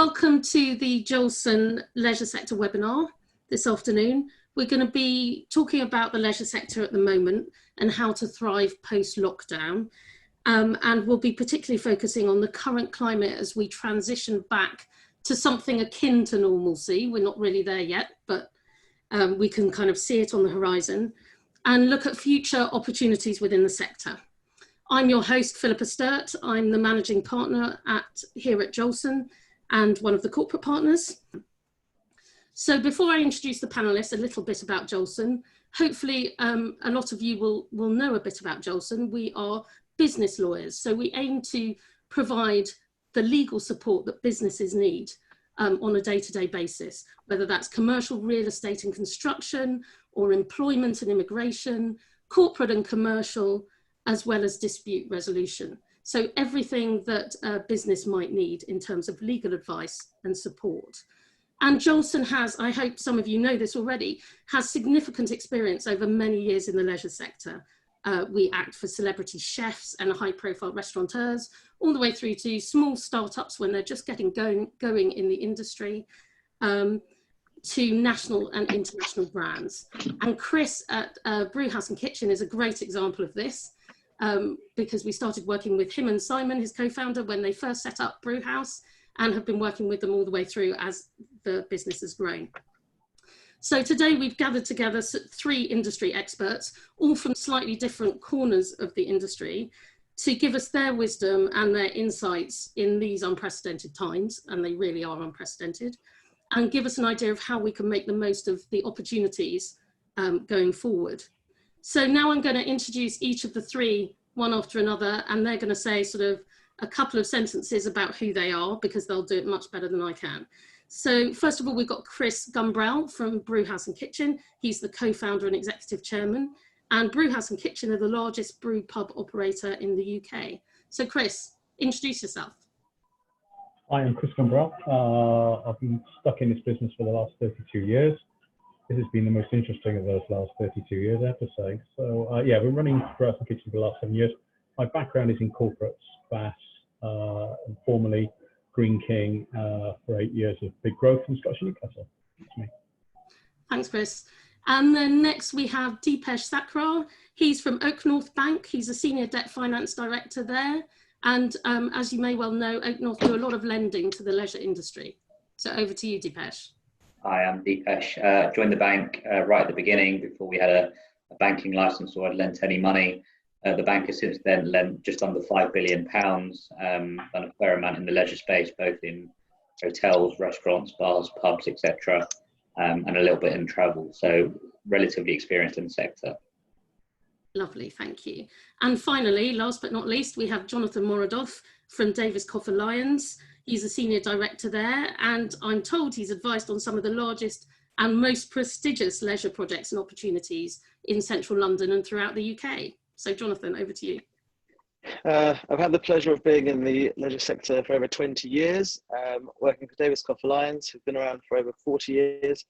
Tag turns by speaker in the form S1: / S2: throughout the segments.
S1: Welcome to the Jolson Leisure Sector webinar this afternoon. We're going to be talking about the leisure sector at the moment and how to thrive post-lockdown. And we'll be particularly focusing on the current climate as we transition back to something akin to normalcy. We're not really there yet, but we can kind of see it on the horizon and look at future opportunities within the sector. I'm your host, Philippa Sturt. I'm the managing partner here at Jolson and one of the corporate partners. So before I introduce the panelists, a little bit about Jolson. Hopefully a lot of you will know a bit about Jolson. We are business lawyers, so we aim to provide the legal support that businesses need on a day-to-day basis, whether that's commercial real estate and construction, or employment and immigration, corporate and commercial, as well as dispute resolution. So everything that a business might need in terms of legal advice and support. And Jolson has, I hope some of you know this already, has significant experience over many years in the leisure sector. We act for celebrity chefs and high profile restaurateurs, all the way through to small startups when they're just getting going in the industry, to national and international brands. And Chris at Brewhouse and Kitchen is a great example of this. Because we started working with him and Simon, his co-founder, when they first set up Brewhouse, and have been working with them all the way through as the business has grown. So today we've gathered together 3 industry experts, all from slightly different corners of the industry, to give us their wisdom and their insights in these unprecedented times, and they really are unprecedented, and give us an idea of how we can make the most of the opportunities going forward. So now I'm going to introduce each of the 3 one after another, and they're going to say sort of a couple of sentences about who they are, because they'll do it much better than I can. So first of all, we've got Chris Gumbrell from Brewhouse and Kitchen. He's the co-founder and executive chairman, and Brewhouse and Kitchen are the largest brew pub operator in the UK. So Chris, introduce yourself.
S2: Hi, I'm Chris Gumbrell. I've been stuck in this business for the last 32 years. This has been the most interesting of those last 32 years, I have to say. So yeah, I've been running Brewhouse and Kitchen for the last 7 years. My background is in corporates, BAS, and formerly Green King for 8 years of big growth in Scottish Newcastle. That's me.
S1: Thanks, Chris. And then next we have Deepesh Sakrar. He's from Oak North Bank. He's a senior debt finance director there. And as you may well know, Oak North do a lot of lending to the leisure industry. So over to you, Deepesh.
S3: Hi, I'm Deepesh. Joined the bank right at the beginning before we had a banking license or I'd lent any money. The bank has since then lent just under £5 billion, done a fair amount in the leisure space, both in hotels, restaurants, bars, pubs, etc., and a little bit in travel. So relatively experienced in the sector.
S1: Lovely, thank you. And finally, last but not least, we have Jonathan Moradov from Davis Coffer Lyons. He's a senior director there, and I'm told he's advised on some of the largest and most prestigious leisure projects and opportunities in central London and throughout the UK. So Jonathan, over to you.
S4: I've had the pleasure of being in the leisure sector for over 20 years, working for Davis Coffer Lyons, who've been around for over 40 years,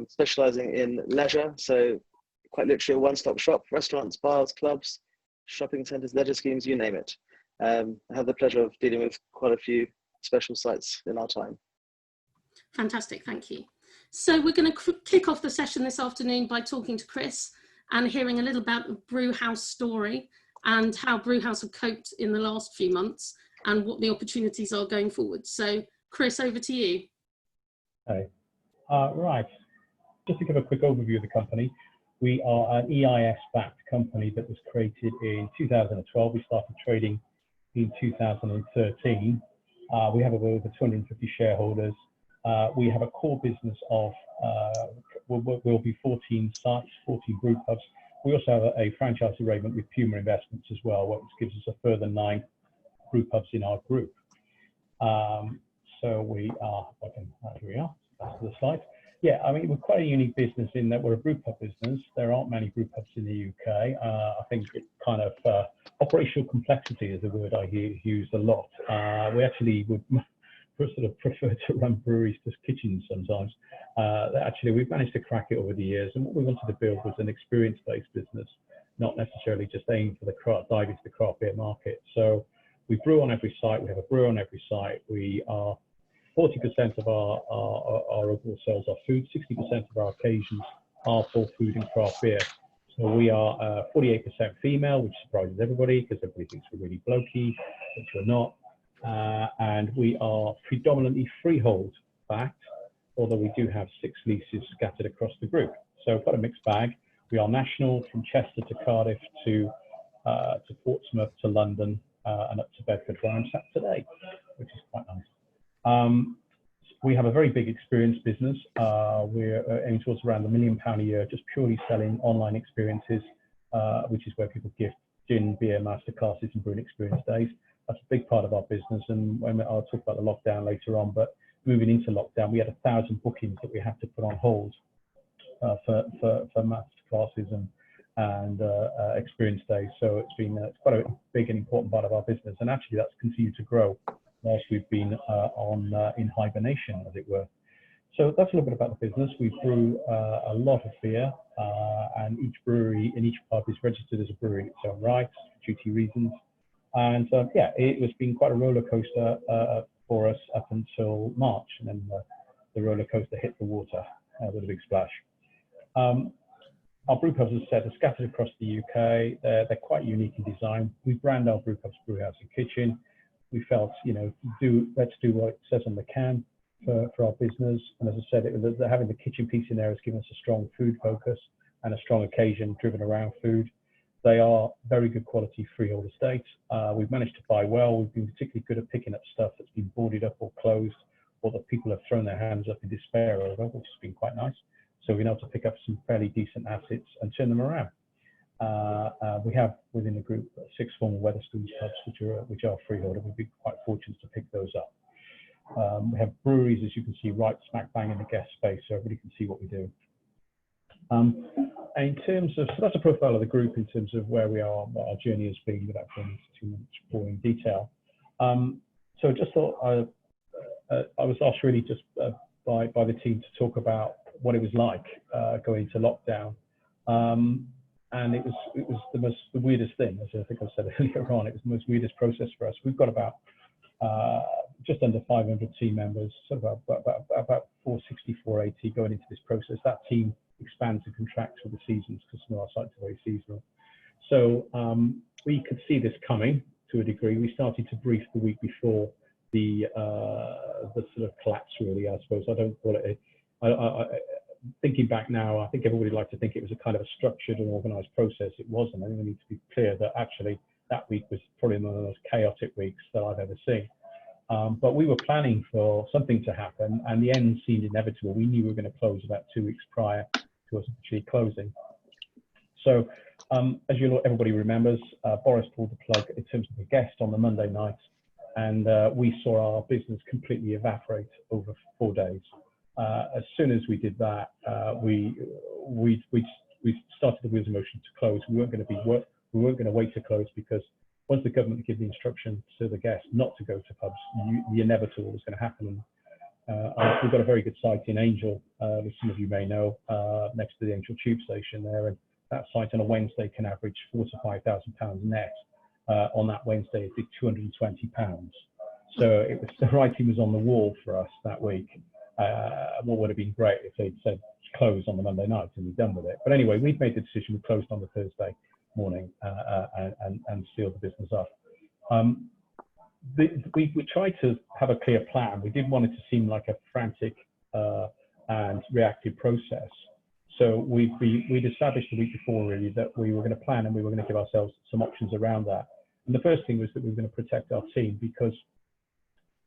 S4: specialising in leisure, so quite literally a one-stop shop, restaurants, bars, clubs, shopping centres, leisure schemes, you name it. I have the pleasure of dealing with quite a few special sites in our time.
S1: Fantastic, thank you. So we're going to kick off the session this afternoon by talking to Chris and hearing a little about the Brewhouse story and how Brewhouse have coped in the last few months and what the opportunities are going forward. So Chris, over to you.
S2: Hey. Right, just to give a quick overview of the company, we are an EIS-backed company that was created in 2012. We started trading in 2013. We have over 250 shareholders. We have a core business of, will be 14 sites, 14 brew pubs. We also have a franchise arrangement with Puma Investments as well, which gives us a further 9 brew pubs in our group. So we are, here we are, that's the slide. Yeah, I mean, we're quite a unique business in that we're a brew pub business. There aren't many brew pubs in the UK. I think it kind of, operational complexity is a word I hear used a lot. We actually would sort of prefer to run breweries to kitchens sometimes. Actually, we've managed to crack it over the years. And what we wanted to build was an experience-based business, not necessarily just aim for the dive into the craft beer market. So we brew on every site. We have a brewer on every site. We are 40% of our overall sales are food, 60% of our occasions are for food and craft beer. So we are 48% female, which surprises everybody because everybody thinks we're really blokey, which we're not. And we are predominantly freehold backed, although we do have 6 leases scattered across the group. So quite a mixed bag. We are national, from Chester to Cardiff to Portsmouth to London and up to Bedford, where I'm sat today, which is quite nice. We have a very big experience business. We're aiming towards around £1 million a year, just purely selling online experiences, which is where people gift gin, beer, masterclasses and brewing experience days. That's a big part of our business, and I'll talk about the lockdown later on, but moving into lockdown, we had 1,000 bookings that we had to put on hold for masterclasses and experience days. So it's quite a big and important part of our business, and actually that's continued to grow whilst we've been in hibernation, as it were. So that's a little bit about the business. We brew a lot of beer, and each brewery in each pub is registered as a brewery in its own right, for duty reasons. And yeah, it has been quite a roller coaster for us up until March, and then the roller coaster hit the water with a big splash. Our brew pubs, as I said, are scattered across the UK. They're quite unique in design. We brand our brew pubs Brewhouse and Kitchen. We felt, you know, let's do what it says on the can for our business. And as I said, having the kitchen piece in there has given us a strong food focus and a strong occasion driven around food. They are very good quality freehold estates. We've managed to buy well. We've been particularly good at picking up stuff that's been boarded up or closed, or that people have thrown their hands up in despair over, which has been quite nice. So we've been able to pick up some fairly decent assets and turn them around. We have within the group 6 former Wetherspoons pubs, which are freehold, and we've been quite fortunate to pick those up. We have breweries, as you can see, right smack bang in the guest space, so everybody can see what we do. In terms of, so that's a profile of the group in terms of where we are, what our journey has been, without going into too much boring detail. So just thought I was asked really just by the team to talk about what it was like going into lockdown. And it was the weirdest thing, as I think I said earlier on. It was the most weirdest process for us. We've got about just under 500 team members, sort of about 460, 480 going into this process. That team expands and contracts with the seasons because some of our sites are very seasonal. So we could see this coming to a degree. We started to brief the week before the sort of collapse, really, I suppose. I don't call it thinking back now, I think everybody would like to think it was a kind of a structured and organized process. It wasn't. I think we need to be clear that actually that week was probably one of the most chaotic weeks that I've ever seen. But we were planning for something to happen, and the end seemed inevitable. We knew we were going to close about 2 weeks prior to us actually closing. So as everybody remembers, Boris pulled the plug in terms of a guest on the Monday night, and we saw our business completely evaporate over 4 days. As soon as we did that, we started the wheels in motion to close. We weren't going to wait to close, because once the government gave the instruction to the guests not to go to pubs, the inevitable was going to happen. We've got a very good site in Angel, which some of you may know, next to the Angel tube station there, and that site on a Wednesday can average £4,000 to £5,000 net. On that Wednesday, it did £220. So it was, the writing was on the wall for us that week. What would have been great if they'd said close on the Monday night and we're done with it. But anyway, we've made the decision. We closed on the Thursday morning and sealed the business up. We tried to have a clear plan. We didn't want it to seem like a frantic and reactive process. So we'd established the week before, really, that we were going to plan and we were going to give ourselves some options around that. And the first thing was that we were going to protect our team, because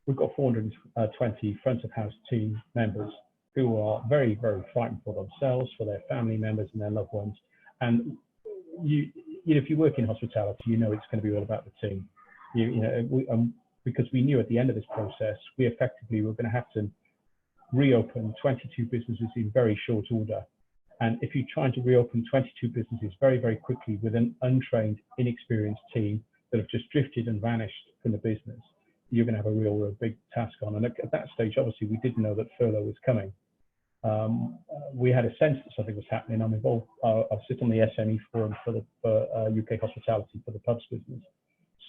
S2: we've got 420 front of house team members who are very, very frightened for themselves, for their family members and their loved ones. And if you work in hospitality, you know it's going to be all about the team. Because we knew at the end of this process, we effectively were going to have to reopen 22 businesses in very short order. And if you're trying to reopen 22 businesses very, very quickly with an untrained, inexperienced team that have just drifted and vanished from the business, you're going to have a real big task on. And at that stage, obviously, we didn't know that furlough was coming. We had a sense that something was happening. I'm involved. I sit on the SME forum for UK hospitality for the pubs business.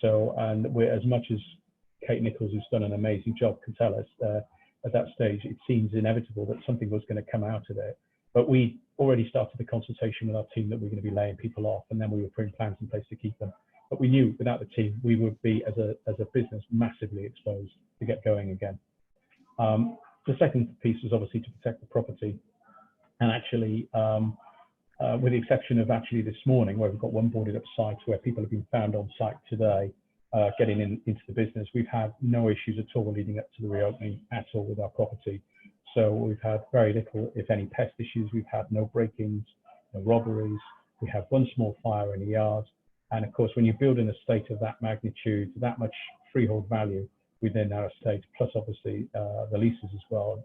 S2: So, and we're, as much as Kate Nichols, who's done an amazing job, can tell us, at that stage, it seems inevitable that something was going to come out of it. But we already started the consultation with our team that we're going to be laying people off, and then we were putting plans in place to keep them. But we knew without the team, we would be, as a business, massively exposed to get going again. The second piece was obviously to protect the property. And actually, with the exception of actually this morning, where we've got one boarded up site where people have been found on site today, getting into the business, we've had no issues at all leading up to the reopening at all with our property. So we've had very little, if any, pest issues. We've had no break-ins, no robberies. We have one small fire in the yard. And of course, when you build an estate of that magnitude, that much freehold value within our estate, plus obviously the leases as well,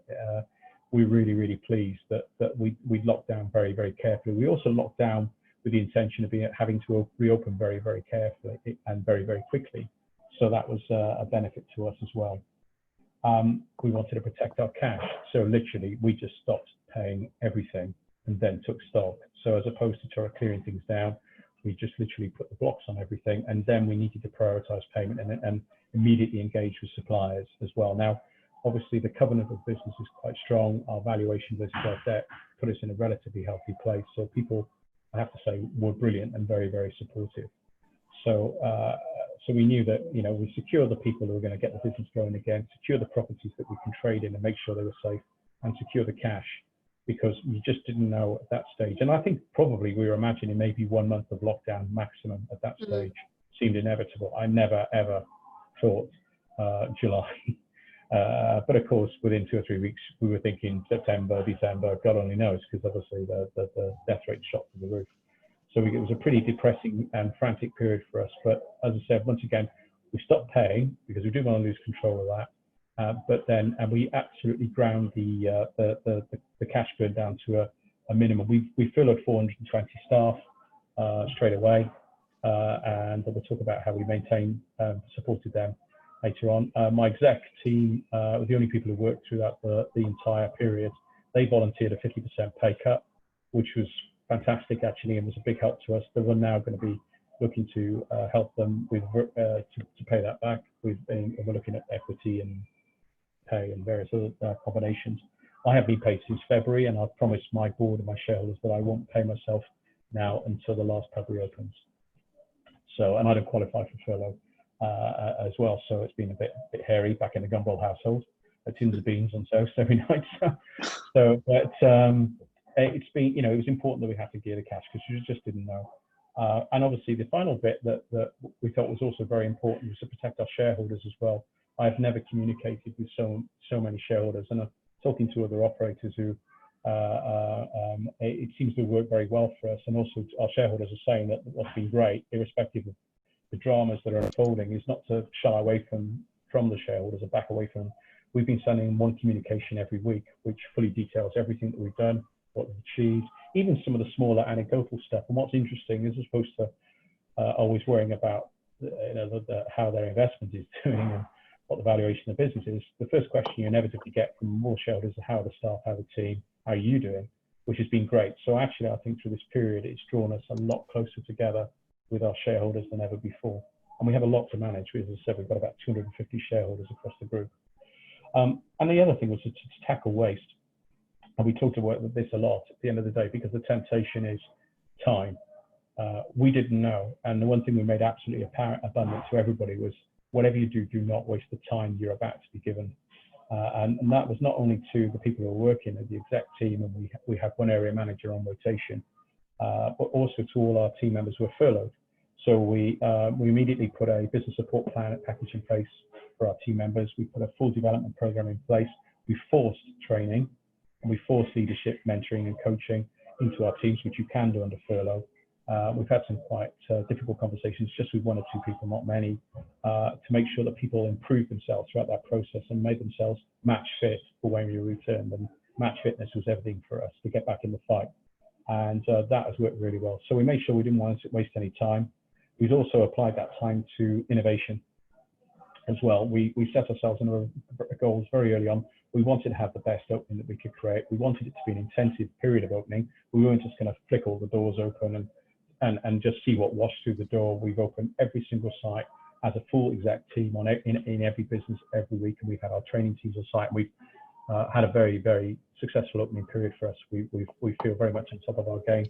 S2: we're really, really pleased that we locked down very, very carefully. We also locked down with the intention of having to reopen very, very carefully and very, very quickly. So that was a benefit to us as well. We wanted to protect our cash. So literally, we just stopped paying everything and then took stock. So as opposed to clearing things down, we just literally put the blocks on everything. And then we needed to prioritize payment and immediately engage with suppliers as well. Now, obviously, the covenant of business is quite strong. Our valuation versus our debt put us in a relatively healthy place. So people, I have to say, were brilliant and very, very supportive. So, so we knew that, you know, we secure the people who were going to get the business going again, secure the properties that we can trade in and make sure they were safe, and secure the cash, because we just didn't know at that stage. And I think probably we were imagining maybe 1 month of lockdown maximum at that stage. Seemed inevitable. I never, ever thought July. But of course, within 2 or 3 weeks, we were thinking September, December, God only knows, because obviously the death rate shot through the roof. So it was a pretty depressing and frantic period for us. But as I said, once again, we stopped paying because we didn't want to lose control of that. But then, and we absolutely ground the cash burn down to a minimum. We furloughed 420 staff straight away, and we'll talk about how we maintained, supported them later on. My exec team were the only people who worked throughout the entire period. They volunteered a 50% pay cut, which was fantastic actually, and was a big help to us. We're now going to be looking to help them with to pay that back. We're looking at equity and pay and various other combinations. I have been paid since February, and I've promised my board and my shareholders that I won't pay myself now until the last pub reopens. So, and I don't qualify for furlough as well, so it's been a bit hairy back in the Gumbrel household. Tins of beans on toast every night. So, but it's been, you know, it was important that we had to gear the cash because we just didn't know. And obviously, the final bit that we thought was also very important was to protect our shareholders as well. I've never communicated with so many shareholders, and I'm talking to other operators who it seems to work very well for us. And also, our shareholders are saying that what's been great, irrespective of the dramas that are unfolding, is not to shy away from the shareholders or back away from them. We've been sending one communication every week, which fully details everything that we've done, what we've achieved, even some of the smaller anecdotal stuff. And what's interesting is, as opposed to always worrying about how their investment is doing and what the valuation of the business is, the first question you inevitably get from more shareholders is how are the staff, how are the team, how are you doing, which has been great. So actually, I think through this period, it's drawn us a lot closer together with our shareholders than ever before. And we have a lot to manage. As I said, we've got about 250 shareholders across the group. And the other thing was to tackle waste. And we talked about this a lot at the end of the day, because the temptation is time. We didn't know. And the one thing we made absolutely apparent, abundant to everybody was, whatever you do, do not waste the time you're about to be given. And that was not only to the people who are working at the exec team, and we have one area manager on rotation, but also to all our team members who are furloughed. So we immediately put a business support plan package in place for our team members. We put a full development program in place. We forced training, and we forced leadership, mentoring and coaching into our teams, which you can do under furlough. We've had some quite difficult conversations just with 1 or 2 people, not many, to make sure that people improve themselves throughout that process and made themselves match fit for when we returned. And match fitness was everything for us to get back in the fight. And that has worked really well. So we made sure we didn't want to waste any time. We've also applied that time to innovation as well. We set ourselves goals very early on. We wanted to have the best opening that we could create. We wanted it to be an intensive period of opening. We weren't just going to flick all the doors open and just see what washed through the door. We've opened every single site as a full exec team in every business every week, and we've had our training teams on site. We've had a very, very successful opening period for us. We feel very much on top of our game.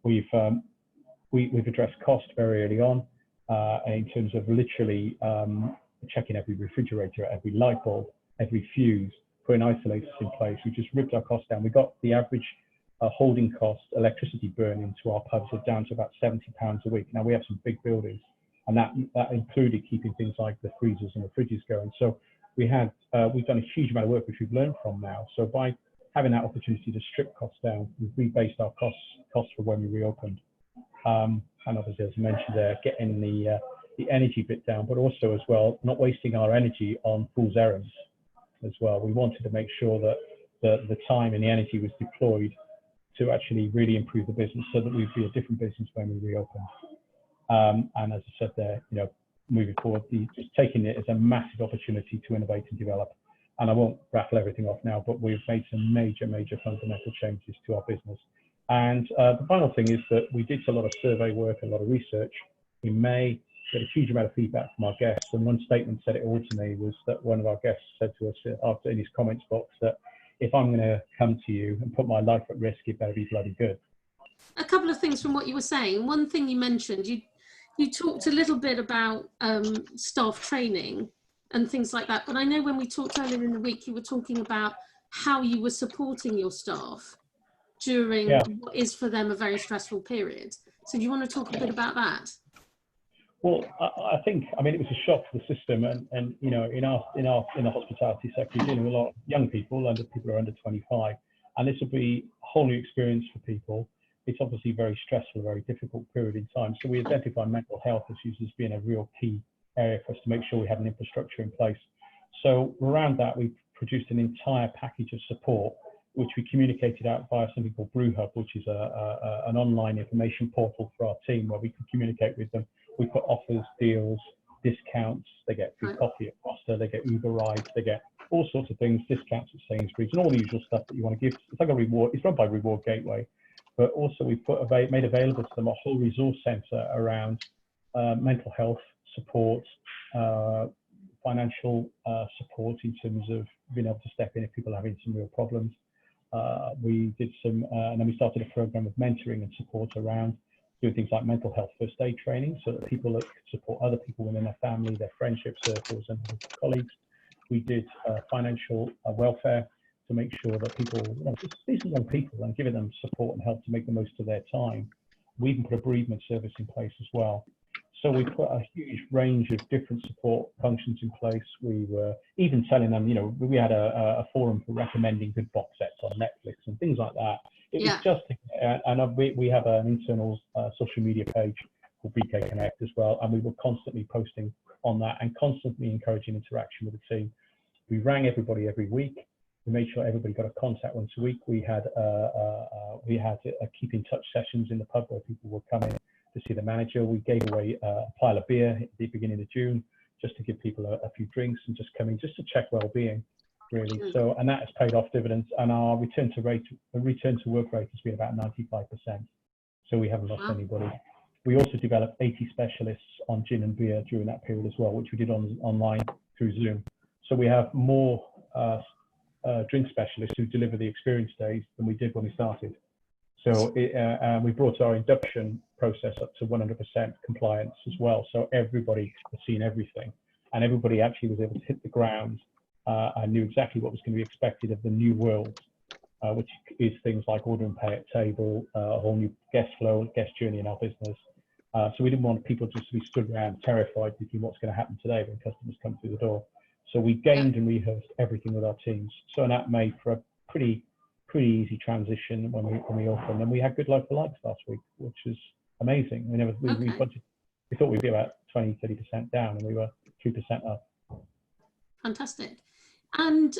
S2: We've addressed cost very early on in terms of literally checking every refrigerator, every light bulb, every fuse, putting isolators in place. We just ripped our costs down. We got the average holding cost, electricity burn into our pubs down to about £70 a week. Now we have some big buildings, and that included keeping things like the freezers and the fridges going. So we've done a huge amount of work, which we've learned from now. So by having that opportunity to strip costs down, we've rebased our costs for when we reopened. And obviously, as I mentioned there, getting the energy bit down, but also as well, not wasting our energy on fool's errands as well. We wanted to make sure that the time and the energy was deployed to actually really improve the business so that we'd be a different business when we reopened. And as I said there, moving forward, just taking it as a massive opportunity to innovate and develop. And I won't rattle everything off now, but we've made some major, major fundamental changes to our business. And the final thing is that we did a lot of survey work, a lot of research. In May, we had a huge amount of feedback from our guests. And one statement said it all to me was that one of our guests said to us after in his comments box that if I'm going to come to you and put my life at risk, it better be bloody good.
S1: A couple of things from what you were saying. One thing you mentioned, you talked a little bit about staff training and things like that. But I know when we talked earlier in the week, you were talking about how you were supporting your staff during what is for them a very stressful period. So do you want to talk a bit about that?
S2: Well, I think, it was a shock to the system, and in the hospitality sector, you're dealing with a lot of young people, people who are under 25, and this will be a whole new experience for people. It's obviously very stressful, a very difficult period in time. So we identified mental health issues as being a real key area for us to make sure we had an infrastructure in place. So around that, we produced an entire package of support, which we communicated out via something called BrewHub, which is an online information portal for our team where we can communicate with them. We put offers, deals, discounts. They get free coffee at Costa, they get Uber rides, they get all sorts of things, discounts at Sainsbury's, and all the usual stuff that you want to give. It's like a reward. It's run by Reward Gateway, but also we made available to them a whole resource centre around mental health support, financial support in terms of being able to step in if people are having some real problems. We did some, and then we started a program of mentoring and support around doing things like mental health first aid training so that people that could support other people within their family, their friendship circles and colleagues. We did financial welfare to make sure that people, these are young people, and giving them support and help to make the most of their time. We even put a bereavement service in place as well. So we put a huge range of different support functions in place. We were even telling them, we had a forum for recommending good box sets on Netflix and things like that. It was just, and we have an internal social media page called BK Connect as well, and we were constantly posting on that and constantly encouraging interaction with the team. We rang everybody every week. We made sure everybody got a contact once a week. We had keep in touch sessions in the pub where people would come in to see the manager. We gave away a pile of beer at the beginning of June just to give people a few drinks and just come in just to check well-being, really. So, and that has paid off dividends, and our return to work rate has been about 95%. So we haven't lost anybody. We also developed 80 specialists on gin and beer during that period as well, which we did online through Zoom. So we have more drink specialists who deliver the experience days than we did when we started. So we brought our induction process up to 100% compliance as well. So everybody has seen everything, and everybody actually was able to hit the ground and knew exactly what was going to be expected of the new world, which is things like order and pay at table, a whole new guest flow, guest journey in our business. So we didn't want people just to be stood around terrified thinking what's going to happen today when customers come through the door. So we gained and rehearsed everything with our teams. So that made for a pretty easy transition when we opened, and we had good like-for-likes last week, which is amazing. We thought we'd be about 20-30% down, and we were 3% up.
S1: Fantastic. And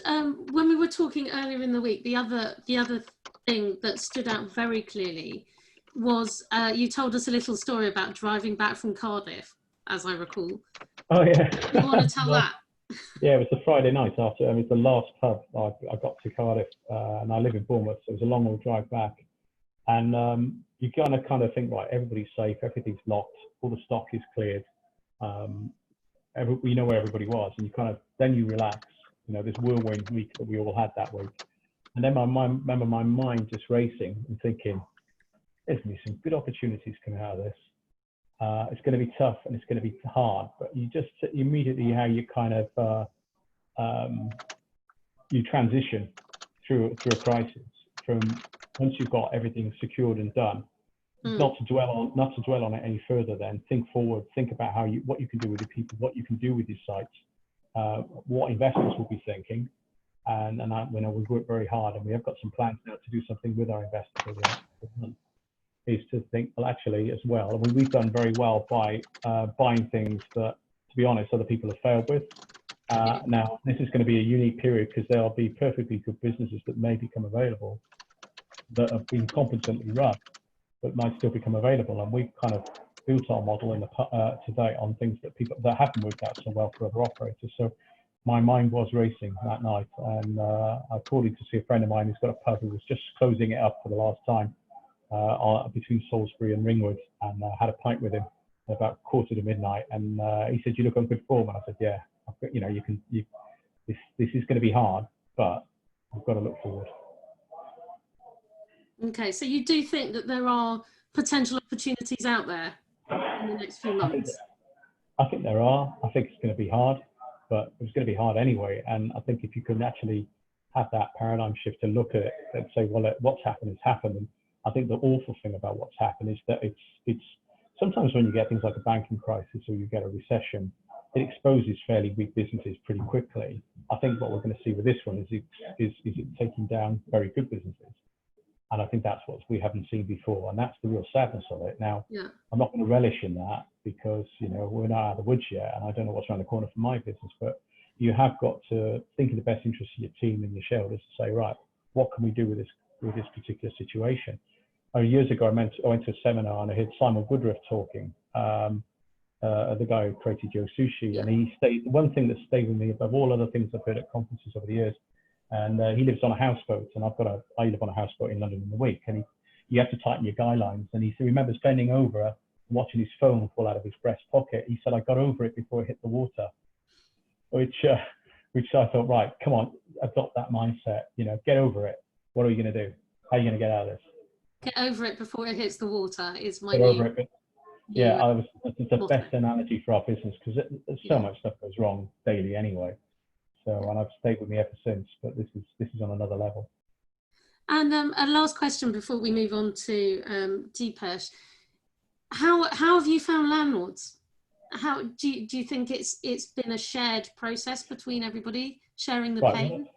S1: when we were talking earlier in the week, the other thing that stood out very clearly was you told us a little story about driving back from Cardiff, as I recall.
S2: Oh yeah.
S1: You want to tell that?
S2: Yeah, it was a Friday night after. It was the last pub I got to Cardiff, and I live in Bournemouth, so it was a long old drive back. And you kind of think, right, everybody's safe, everything's locked, all the stock is cleared. We know where everybody was, and then you relax, you know, this whirlwind week that we all had that week. And then remember my mind just racing and thinking, there's going to be some good opportunities coming out of this. It's going to be tough and it's going to be hard, but you just immediately how you kind of you transition through a crisis from once you've got everything secured and done, not to dwell on it any further. Then think forward, think about what you can do with your people, what you can do with your sites, what investors will be thinking. And we've worked very hard, and we have got some plans now to do something with our investors over the next couple of months. Is to think, well, actually, as well. I mean, we've done very well by buying things that, to be honest, other people have failed with. Now, this is going to be a unique period because there'll be perfectly good businesses that may become available that have been competently run, but might still become available. And we've kind of built our model today on things that haven't worked out so well for other operators. So my mind was racing that night, and I called in to see a friend of mine who's got a pub who was just closing it up for the last time between Salisbury and Ringwood, and had a pint with him at about 1:45, and he said, "You look on good form," and I said, "Yeah, you know, this is going to be hard, but I've got to look forward."
S1: Okay, so you do think that there are potential opportunities out there in the next few months?
S2: I think there are. I think it's going to be hard, but it's going to be hard anyway. And I think if you can actually have that paradigm shift to look at it and say, well, what's happened has happened. And I think the awful thing about what's happened is that it's sometimes when you get things like a banking crisis or you get a recession, it exposes fairly weak businesses pretty quickly. I think what we're going to see with this one is it taking down very good businesses. And I think that's what we haven't seen before. And that's the real sadness of it. Now, yeah. I'm not going to relish in that because, you know, we're not out of the woods yet. And I don't know what's around the corner for my business, but you have got to think in the best interest of your team and your shareholders to say, right, what can we do with this particular situation? Years ago, I went to a seminar and I heard Simon Woodruff talking, the guy who created Yo Sushi. Yeah. And one thing that stayed with me above all other things I've heard at conferences over the years, and he lives on a houseboat, and I live on a houseboat in London in the week, and you have to tighten your guy lines. And he remembers bending over, watching his phone fall out of his breast pocket. He said, "I got over it before it hit the water," which I thought, right, come on, adopt that mindset. You know, get over it. What are you going to do? How are you going to get out of this?
S1: Get over it before it hits the water is my
S2: get over it. Yeah, it's the best analogy for our business because so much stuff goes wrong daily anyway. So, and I've stayed with me ever since, but this is on another level.
S1: And a last question before we move on to Deepesh. How have you found landlords? How do you think it's been a shared process between everybody sharing the pain?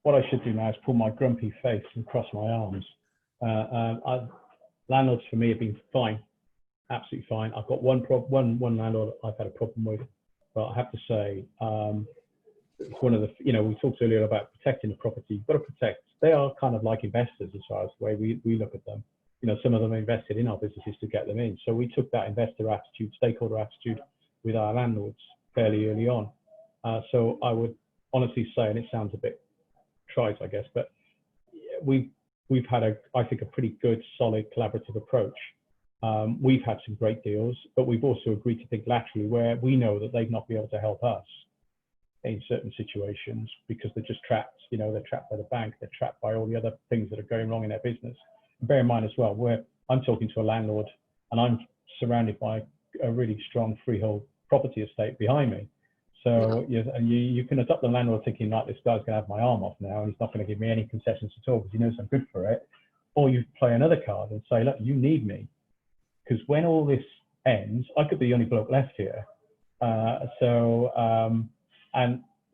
S2: What I should do now is pull my grumpy face and cross my arms. Landlords for me have been fine, absolutely fine. I've got one landlord I've had a problem with, but I have to say, it's one of the, you know, we talked earlier about protecting the property. You've got to protect. They are kind of like investors as far as the way we look at them. You know, some of them invested in our businesses to get them in. So we took that investor attitude, stakeholder attitude with our landlords fairly early on. So I would honestly say, and it sounds a bit trite, I guess, but we've had I think a pretty good, solid, collaborative approach. We've had some great deals, but we've also agreed to think laterally where we know that they'd not be able to help us in certain situations because they're just trapped. You know, they're trapped by the bank, they're trapped by all the other things that are going wrong in their business. And bear in mind as well, where I'm talking to a landlord and I'm surrounded by a really strong freehold property estate behind me. So you can adopt the landlord thinking, like, this guy's going to have my arm off now and he's not going to give me any concessions at all because he knows I'm good for it. Or you play another card and say, look, you need me. Because when all this ends, I could be the only bloke left here. And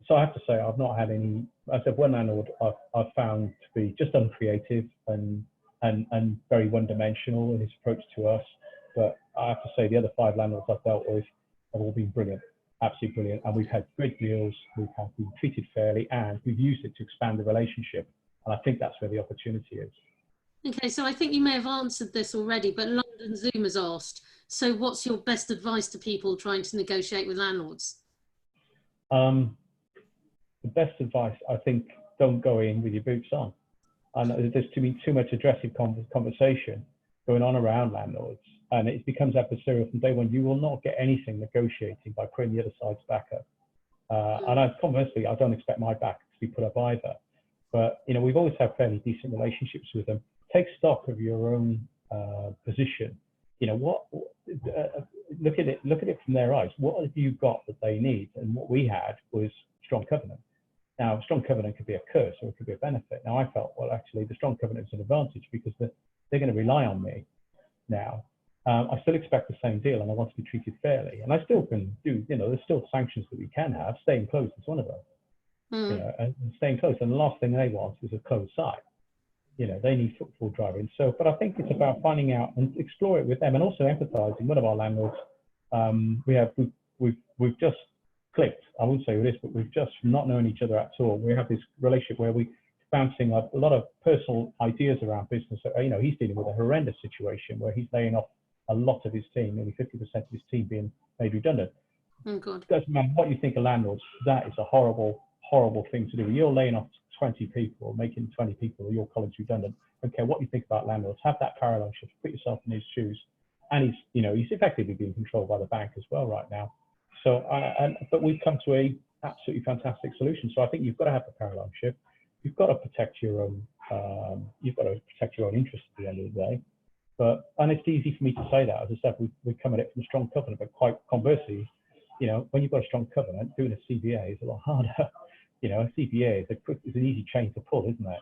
S2: so I have to say, I've not had any, I said one landlord I've found to be just uncreative and very one-dimensional in his approach to us. But I have to say the other 5 landlords I've dealt with have all been brilliant, absolutely brilliant. And we've had great deals, we've been treated fairly, and we've used it to expand the relationship. And I think that's where the opportunity is.
S1: Okay, so I think you may have answered this already, but London Zoom has asked, so what's your best advice to people trying to negotiate with landlords?
S2: The best advice, I think, don't go in with your boots on. And there's too much aggressive conversation going on around landlords, and it becomes adversarial from day one. You will not get anything negotiating by putting the other side's back up. And conversely, I don't expect my back to be put up either. But, you know, we've always had fairly decent relationships with them. Take stock of your own position. You know, look at it from their eyes. What have you got that they need? And what we had was strong covenant. Now, strong covenant could be a curse or it could be a benefit. Now, I felt, well, actually, the strong covenant is an advantage because they're going to rely on me now. I still expect the same deal and I want to be treated fairly. And I still can do, you know, there's still sanctions that we can have. Staying closed is one of them. You know, and staying close. And the last thing they want is a closed site. You know, they need footfall driving. So, but I think it's about finding out and explore it with them and also empathizing. One of our landlords, we've just clicked. I wouldn't say this, but we've just not known each other at all. We have this relationship where we're bouncing a lot of personal ideas around business. So, you know, he's dealing with a horrendous situation where he's laying off a lot of his team, nearly 50% of his team being made redundant.
S1: Oh, God.
S2: Doesn't matter what you think of landlords, that is a horrible thing to do. You're laying off 20 people, making 20 people or your colleagues redundant. Okay, what you think about landlords, have that parallel shift, put yourself in his shoes. And he's effectively being controlled by the bank as well right now. So, but we've come to a absolutely fantastic solution. So I think you've got to have the parallel shift. You've got to protect your own, interests at the end of the day. And it's easy for me to say that. As I said, we come at it from a strong covenant, but quite conversely, you know, when you've got a strong covenant, doing a CVA is a lot harder. You know, a CVA is an easy chain to pull, isn't it?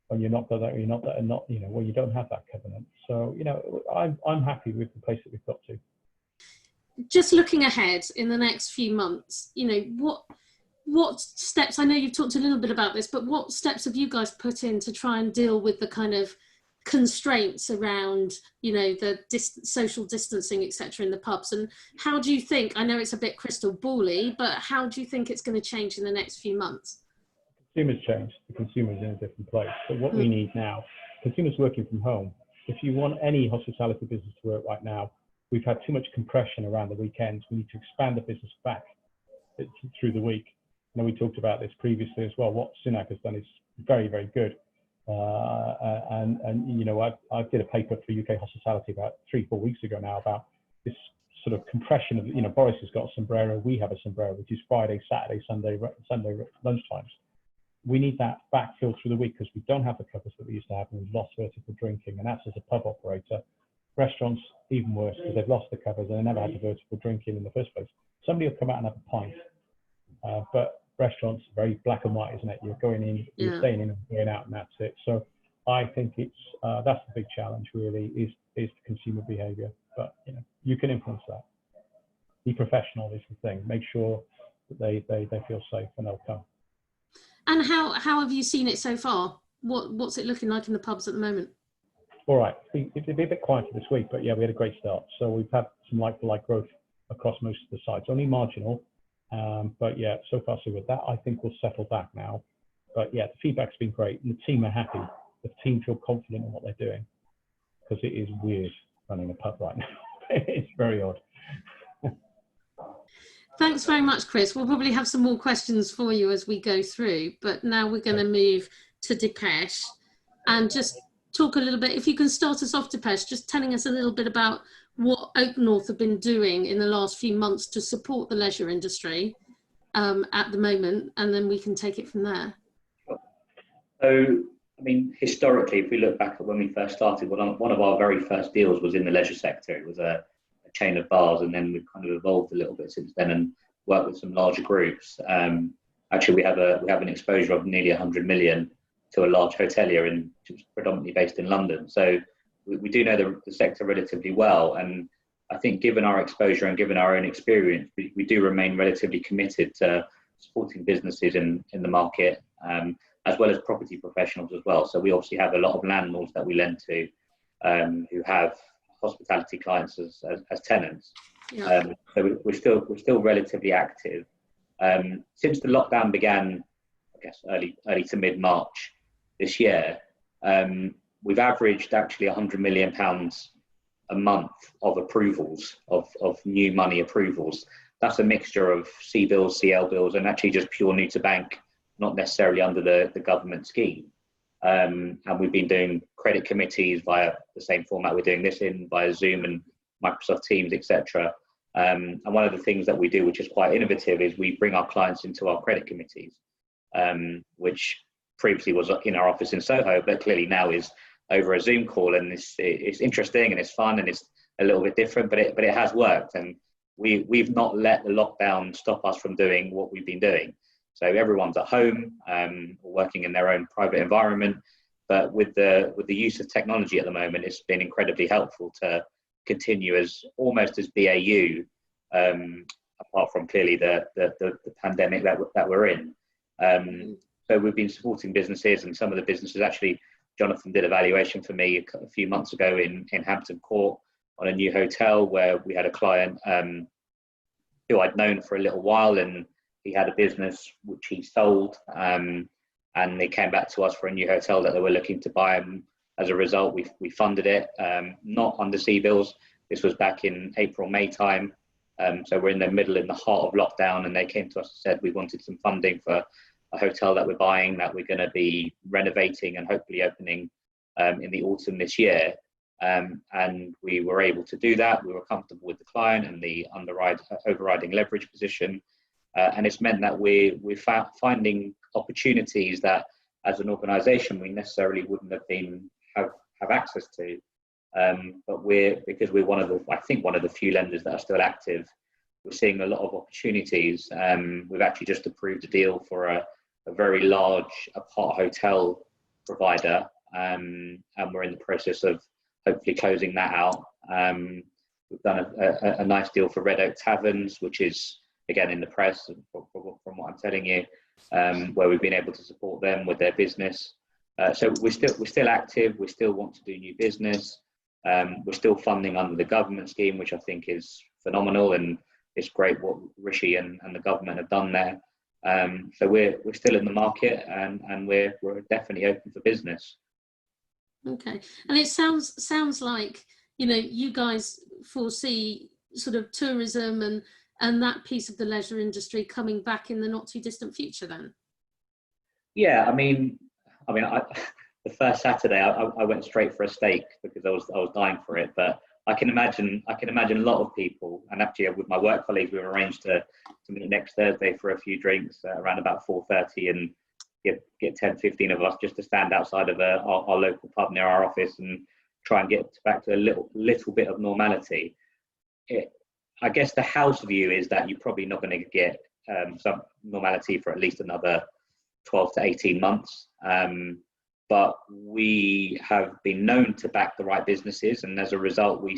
S2: When you're not that, you know, when you don't have that covenant. So, you know, I'm happy with the place that we've got to.
S1: Just looking ahead in the next few months, you know, what steps, I know you've talked a little bit about this, but what steps have you guys put in to try and deal with the kind of constraints around, you know, the social distancing, etc., in the pubs? And how do you think, I know it's a bit crystal ball-y, but how do you think it's going to change in the next few months?
S2: Consumers change. The consumer's in a different place. But what we need now, consumers working from home, if you want any hospitality business to work right now, we've had too much compression around the weekends. We need to expand the business back through the week. I know we talked about this previously as well. What Synack has done is very, very good. And you know, I did a paper for UK Hospitality about 3-4 weeks ago now about this sort of compression of, you know, Boris has got a sombrero, we have a sombrero, which is Friday, Saturday, Sunday lunchtimes. We need that backfill through the week because we don't have the covers that we used to have and we've lost vertical drinking. And that's as a pub operator. Restaurants, even worse, because they've lost the covers and they never had the vertical drinking in the first place. Somebody will come out and have a pint. But restaurants, very black and white, isn't it? You're going in, you're staying in and going out, and that's it. So I think it's that's the big challenge really is consumer behaviour. But you know, you can influence that. Be professional is the thing. Make sure that they feel safe and they'll come.
S1: And how have you seen it so far? What's it looking like in the pubs at the moment?
S2: All right, it'll be a bit quieter this week, but yeah, we had a great start. So we've had some like-for-like growth across most of the sites, only marginal. But yeah, so far so good. That I think will settle back now. But yeah, the feedback's been great and the team are happy. The team feel confident in what they're doing because it is weird running a pub right now. It's very odd.
S1: Thanks very much, Chris. We'll probably have some more questions for you as we go through, but now we're going to move to Dipesh and just talk a little bit, if you can start us off, Dipesh, just telling us a little bit about what OakNorth have been doing in the last few months to support the leisure industry at the moment, and then we can take it from there.
S3: So, I mean, historically, if we look back at when we first started, one of our very first deals was in the leisure sector. It was a chain of bars, and then we've kind of evolved a little bit since then and worked with some larger groups. Actually, we have an exposure of nearly 100 million to a large hotelier which is predominantly based in London. So we do know the sector relatively well, and I think given our exposure and given our own experience, we do remain relatively committed to supporting businesses in the market, as well as property professionals as well. So we obviously have a lot of landlords that we lend to who have hospitality clients as tenants. Yeah. So we're still relatively active. Since the lockdown began, I guess early to mid-March this year, we've averaged actually £100 million a month of approvals, of new money approvals. That's a mixture of C bills, CL bills, and actually just pure new to bank, not necessarily under the government scheme. And we've been doing credit committees via the same format we're doing this in, via Zoom and Microsoft Teams, etc. And one of the things that we do, which is quite innovative, is we bring our clients into our credit committees, which previously was in our office in Soho, but clearly now is over a Zoom call. And it's interesting and it's fun and it's a little bit different, but it has worked. And we've not let the lockdown stop us from doing what we've been doing. So everyone's at home, working in their own private environment. But with the use of technology at the moment, it's been incredibly helpful to continue as almost as BAU, apart from clearly the pandemic that we're in. So we've been supporting businesses, and some of the businesses, actually, Jonathan did a valuation for me a few months ago in Hampton Court on a new hotel where we had a client who I'd known for a little while, and he had a business which he sold, and they came back to us for a new hotel that they were looking to buy. And as a result, we funded it, not under CBILS. This was back in April, May time. So we're in the heart of lockdown, and they came to us and said we wanted some funding for a hotel that we're buying, that we're going to be renovating and hopefully opening in the autumn this year. And we were able to do that. We were comfortable with the client and the overriding leverage position. And it's meant that we're finding opportunities that as an organisation we necessarily wouldn't have access to. But because we're one of the few lenders that are still active, we're seeing a lot of opportunities. We've actually just approved a deal for a very large apart hotel provider, and we're in the process of hopefully closing that out. We've done a nice deal for Red Oak Taverns, which is again in the press from what I'm telling you, where we've been able to support them with their business. So we're still active. We still want to do new business. We're still funding under the government scheme, which I think is phenomenal, and it's great what Rishi and the government have done there. So we're still in the market, and we're definitely open for business.
S1: Okay, and it sounds like you guys foresee sort of tourism and that piece of the leisure industry coming back in the not too distant future then. Yeah,
S3: I mean, the first Saturday I went straight for a steak because I was dying for it. But I can imagine a lot of people, and actually with my work colleagues, we've arranged to meet next Thursday for a few drinks around about 4:30, and get 10-15 of us just to stand outside of our local pub near our office and try and get back to a little bit of normality. I guess the house view is that you're probably not going to get some normality for at least another 12 to 18 months. But we have been known to back the right businesses, and as a result, we're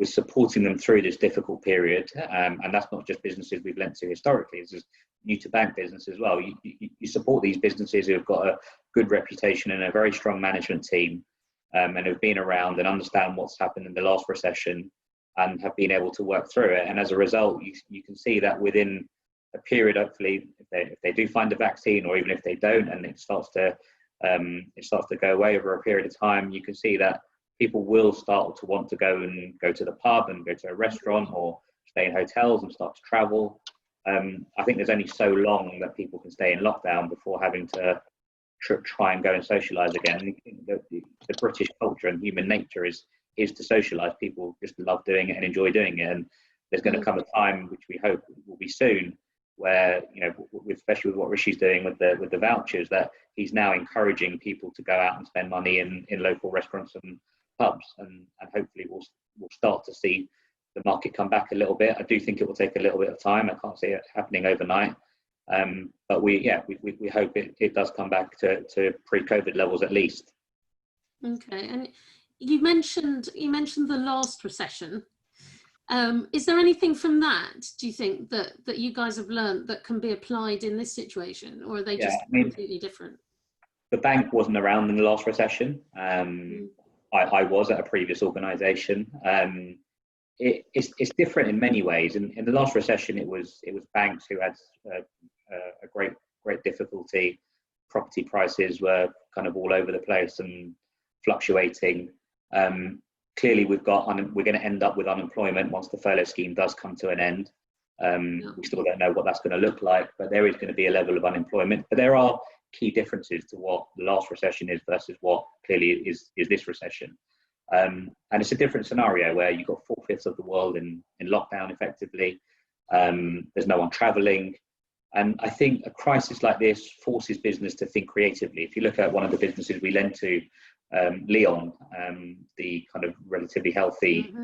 S3: supporting them through this difficult period. And that's not just businesses we've lent to historically, it's just new to bank business as well. You support these businesses who have got a good reputation and a very strong management team, and have been around and understand what's happened in the last recession and have been able to work through it. And as a result, you can see that within a period, hopefully, if they do find a vaccine, or even if they don't, and it starts to go away over a period of time, you can see that people will start to want to go to the pub and go to a restaurant or stay in hotels and start to travel. I think there's only so long that people can stay in lockdown before having to try and go and socialise again. The British culture and human nature is to socialise. People just love doing it and enjoy doing it. And there's going to come a time, which we hope will be soon, where, especially with what Rishi's doing with the vouchers, that he's now encouraging people to go out and spend money in local restaurants and pubs, and hopefully we'll start to see the market come back a little bit. I do think it will take a little bit of time. I can't see it happening overnight, but we hope it does come back to pre-COVID levels at least.
S1: Okay, and you mentioned the last recession. Is there anything from that, do you think, that you guys have learned that can be applied in this situation, or are they just completely different?
S3: The bank wasn't around in the last recession. I was at a previous organisation. It's different in many ways. In the last recession, it was banks who had a great difficulty. Property prices were kind of all over the place and fluctuating. Clearly, we're going to end up with unemployment once the furlough scheme does come to an end. We still don't know what that's going to look like, but there is going to be a level of unemployment. But there are key differences to what the last recession is versus what clearly is this recession. And it's a different scenario where you've got 4/5 of the world in lockdown effectively. There's no one traveling. And I think a crisis like this forces business to think creatively. If you look at one of the businesses we lend to, Leon, the kind of relatively healthy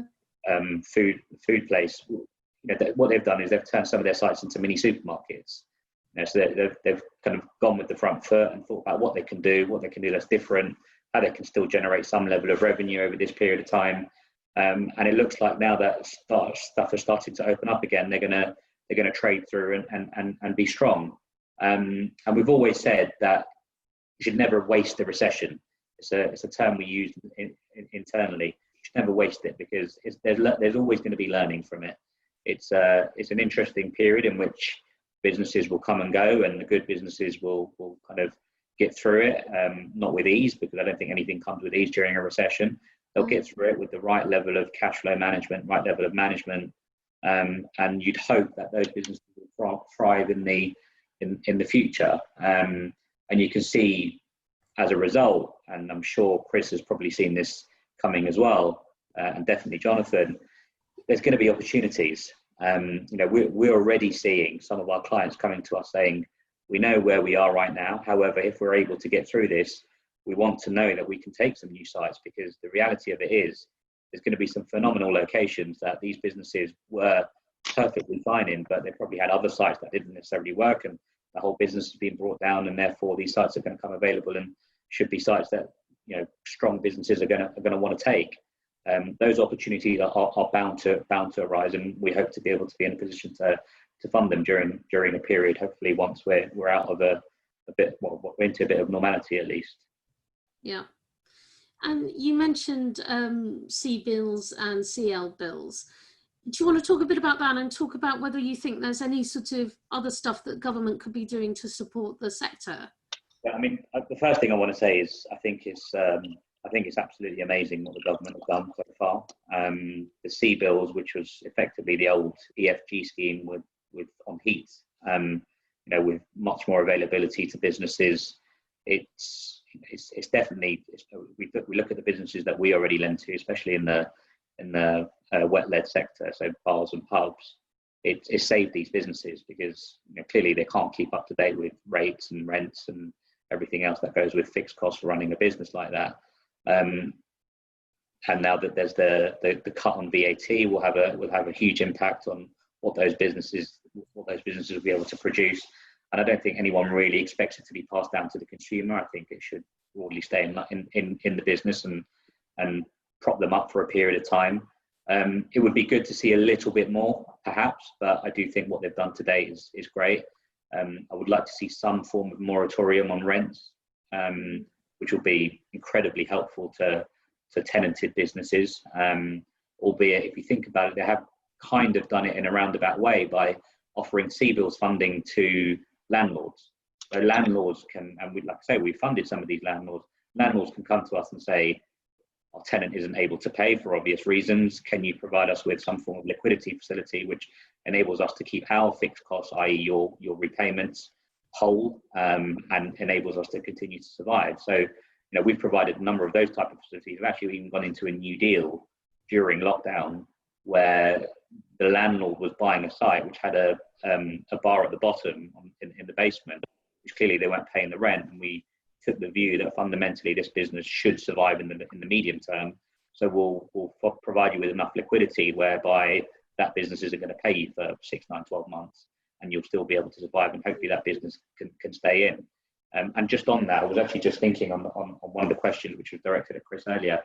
S3: food place, what they've done is they've turned some of their sites into mini supermarkets. So they've kind of gone with the front foot and thought about what they can do that's different, how they can still generate some level of revenue over this period of time. And it looks like now that stuff is starting to open up again, they're going to trade through and be strong. And we've always said that you should never waste a recession. It's a term we use internally. You should never waste it, because there's always going to be learning from it. It's an interesting period in which businesses will come and go, and the good businesses will kind of get through it, not with ease, because I don't think anything comes with ease during a recession. They'll get through it with the right level of cash flow management, right level of management, and you'd hope that those businesses will thrive in the future. And you can see as a result, and I'm sure Chris has probably seen this coming as well, and definitely Jonathan, there's going to be opportunities. We're already seeing some of our clients coming to us saying, we know where we are right now. However, if we're able to get through this, we want to know that we can take some new sites, because the reality of it is there's going to be some phenomenal locations that these businesses were perfectly fine in, but they probably had other sites that didn't necessarily work, and the whole business has been brought down, and therefore these sites are going to come available and should be sites that strong businesses are going to want to take. Those opportunities are bound to arise, and we hope to be able to be in a position to fund them during a period, hopefully once we're out of we're into a bit of normality at least.
S1: Yeah. And you mentioned CBILS and CLBILS. Do you want to talk a bit about that and talk about whether you think there's any sort of other stuff that government could be doing to support the sector?
S3: Yeah, I mean, the first thing I want to say is I think it's absolutely amazing what the government has done so far. The CBILS, which was effectively the old EFG scheme with on heat, with much more availability to businesses. It's definitely, we look at the businesses that we already lend to, especially in the wet-led sector, so bars and pubs. It saved these businesses, because clearly they can't keep up to date with rates and rents and everything else that goes with fixed costs for running a business like that. And now that there's the cut on VAT, will have a huge impact on what those businesses will be able to produce. And I don't think anyone really expects it to be passed down to the consumer. I think it should broadly stay in the business and prop them up for a period of time. It would be good to see a little bit more, perhaps, but I do think what they've done today is great. I would like to see some form of moratorium on rents, which will be incredibly helpful to tenanted businesses. Albeit, if you think about it, they have kind of done it in a roundabout way by offering CBILS funding to landlords. So landlords can, and we'd like to say we funded some of these landlords. Landlords can come to us and say, our tenant isn't able to pay for obvious reasons. Can you provide us with some form of liquidity facility which enables us to keep our fixed costs, i.e. your repayments, whole, and enables us to continue to survive? So, we've provided a number of those type of facilities. We've actually even gone into a new deal during lockdown where the landlord was buying a site which had a bar at the bottom in the basement, which clearly they weren't paying the rent, and we took the view that fundamentally this business should survive in the medium term. So we'll provide you with enough liquidity whereby that business isn't going to pay you for 6, 9, 12 months, and you'll still be able to survive, and hopefully that business can stay in. And just on that, I was actually just thinking on one of the questions which was directed at Chris earlier,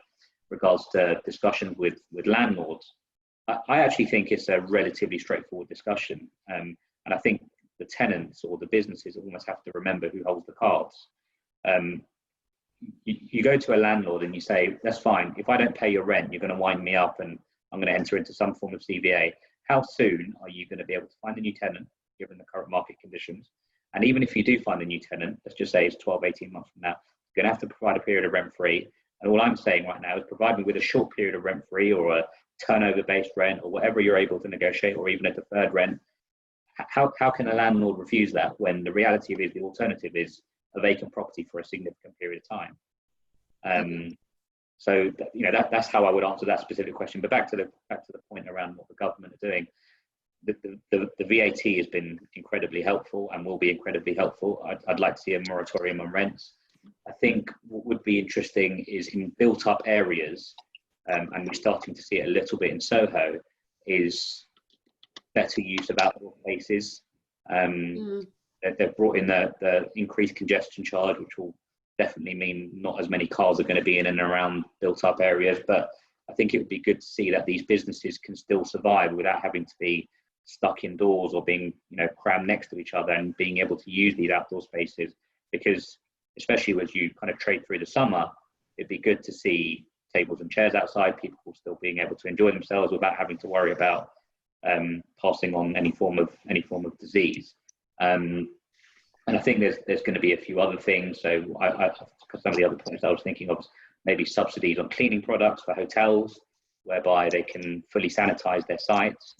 S3: regards to discussions with landlords. I actually think it's a relatively straightforward discussion, and I think the tenants or the businesses almost have to remember who holds the cards. You go to a landlord and you say, that's fine, if I don't pay your rent, you're going to wind me up and I'm going to enter into some form of CVA. How soon are you going to be able to find a new tenant given the current market conditions? And even if you do find a new tenant, let's just say it's 12, 18 months from now, you're going to have to provide a period of rent-free. And all I'm saying right now is provide me with a short period of rent-free or a turnover-based rent or whatever you're able to negotiate, or even a deferred rent. How can a landlord refuse that when the reality is the alternative is a vacant property for a significant period of time? So that's how I would answer that specific question. But back to the point around what the government are doing. The VAT has been incredibly helpful and will be incredibly helpful. I'd like to see a moratorium on rents. I think what would be interesting is in built-up areas, and we're starting to see it a little bit in Soho, is better use of outdoor spaces. They've brought in the increased congestion charge, which will definitely mean not as many cars are going to be in and around built-up areas. But I think it would be good to see that these businesses can still survive without having to be stuck indoors or being crammed next to each other, and being able to use these outdoor spaces, because especially as you kind of trade through the summer, it'd be good to see tables and chairs outside, people still being able to enjoy themselves without having to worry about passing on any form of disease. And I think there's going to be a few other things. So some of the other points I was thinking of, maybe subsidies on cleaning products for hotels, whereby they can fully sanitize their sites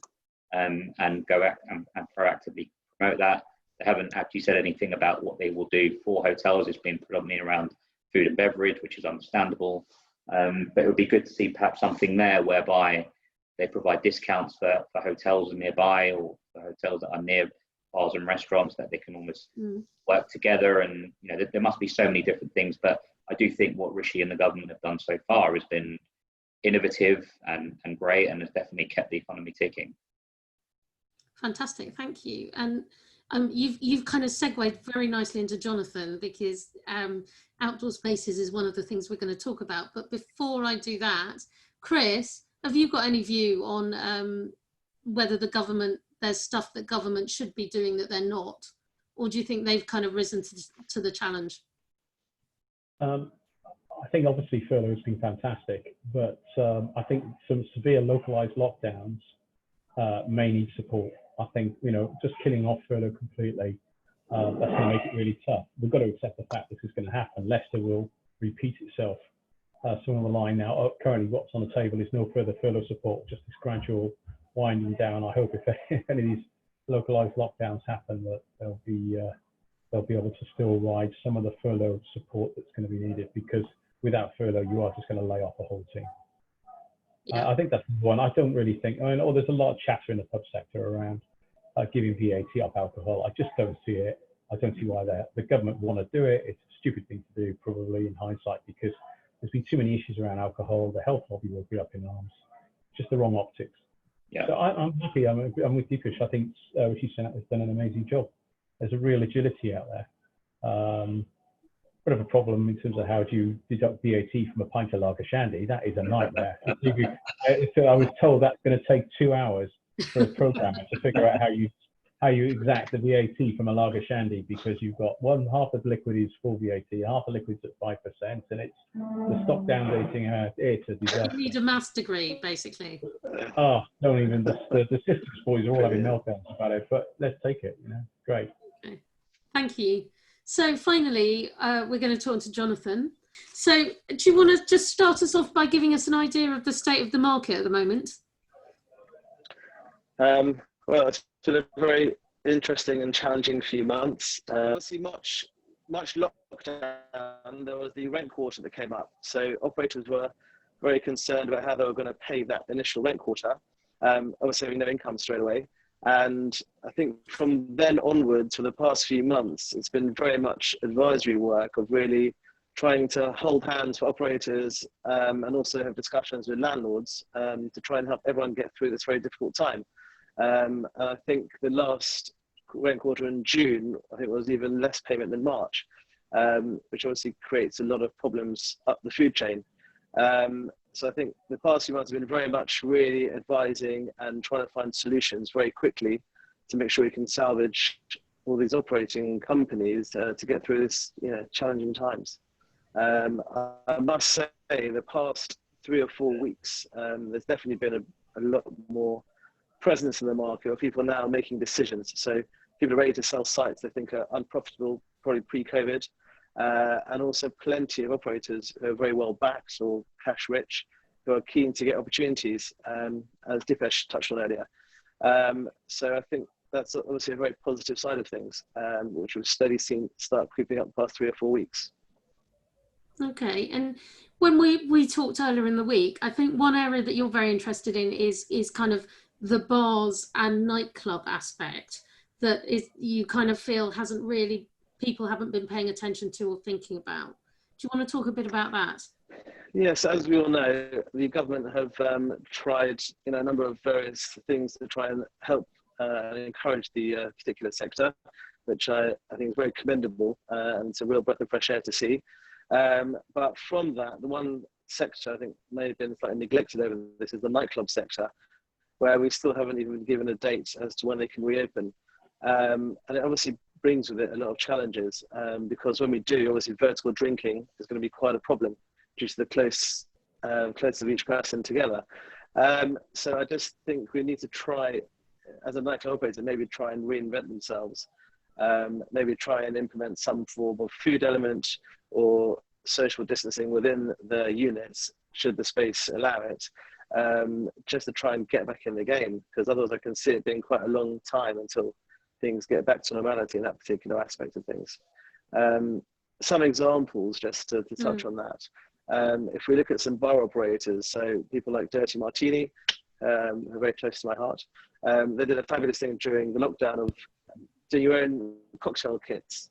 S3: and go out and proactively promote that. They haven't actually said anything about what they will do for hotels. It's been predominantly around food and beverage, which is understandable. But it would be good to see perhaps something there whereby they provide discounts for hotels nearby, or for hotels that are near bars and restaurants, that they can almost work together. And there must be so many different things. But I do think what Rishi and the government have done so far has been innovative and great, and has definitely kept the economy ticking.
S1: Fantastic, thank you. And you've kind of segued very nicely into Jonathan, because outdoor spaces is one of the things we're going to talk about. But before I do that, Chris, have you got any view on whether there's stuff that government should be doing that they're not, or do you think they've kind of risen to the challenge?
S2: I think obviously furlough has been fantastic, but I think some severe localized lockdowns may need support. I think, just killing off furlough completely, that's going to make it really tough. We've got to accept the fact this is going to happen. Leicester will repeat itself somewhere on the line now. Currently, what's on the table is no further furlough support, just this gradual winding down. I hope if any of these localized lockdowns happen, that they'll be able to still ride some of the furlough support that's going to be needed, because without furlough, you are just going to lay off the whole team. Yeah. I think that's one. I don't really think, there's a lot of chatter in the pub sector around giving VAT off alcohol. I just don't see it. I don't see why the government want to do it. It's a stupid thing to do, probably, in hindsight, because there's been too many issues around alcohol. The health lobby will be up in arms. Just the wrong optics. Yeah. So I'm happy. I'm with you, Kush. I think Rishi Sunak has done an amazing job. There's a real agility out there. Bit of a problem in terms of how do you deduct VAT from a pint of lager shandy. That is a nightmare. So I was told that's going to take 2 hours for a programmer to figure out how you exact the VAT from a lager shandy, because you've got half of the liquid is full VAT, half the liquid's at 5%, and it's the stock down dating. It's a disaster.
S1: You need a maths degree, basically.
S2: Oh, don't even. The systems boys are all having meltdowns about it, but let's take it. Great.
S1: Okay. Thank you. So finally, we're going to talk to Jonathan. So do you want to just start us off by giving us an idea of the state of the market at the moment?
S4: Well, it's been a very interesting and challenging few months. Obviously, much lockdown. There was the rent quarter that came up, so operators were very concerned about how they were going to pay that initial rent quarter. Obviously, having no income straight away. And I think from then onwards, for the past few months, it's been very much advisory work of really trying to hold hands for operators and also have discussions with landlords to try and help everyone get through this very difficult time. And I think the last rent quarter in June, I think, was even less payment than March, which obviously creates a lot of problems up the food chain. So I think the past few months have been very much really advising and trying to find solutions very quickly to make sure we can salvage all these operating companies to get through this challenging times. I must say the past 3 or 4 weeks, there's definitely been a lot more presence in the market of people now making decisions. So people are ready to sell sites they think are unprofitable, probably pre-COVID. And also plenty of operators who are very well backed or cash rich, who are keen to get opportunities, as Dipesh touched on earlier. So I think that's obviously a very positive side of things, which we've steadily seen start creeping up the past 3 or 4 weeks.
S1: Okay, and when we talked earlier in the week, I think one area that you're very interested in is kind of the bars and nightclub aspect that is you kind of feel hasn't really people haven't been paying attention to or thinking about. Do you want to talk a bit about that?
S4: Yes, as we all know, the government have tried, a number of various things to try and help and encourage the particular sector, which I think is very commendable, and it's a real breath of fresh air to see. But from that, the one sector I think may have been slightly neglected over this is the nightclub sector, where we still haven't even been given a date as to when they can reopen. And it obviously brings with it a lot of challenges, because when we do, obviously vertical drinking is going to be quite a problem due to the close of each person together. So I just think we need to try, as a nightclub operator, maybe try and reinvent themselves. Maybe try and implement some form of food element or social distancing within the units, should the space allow it, just to try and get back in the game, because otherwise I can see it being quite a long time until things get back to normality in that particular aspect of things. Some examples just to touch on that. If we look at some bar operators, so people like Dirty Martini, who are very close to my heart, they did a fabulous thing during the lockdown of do your own cocktail kits.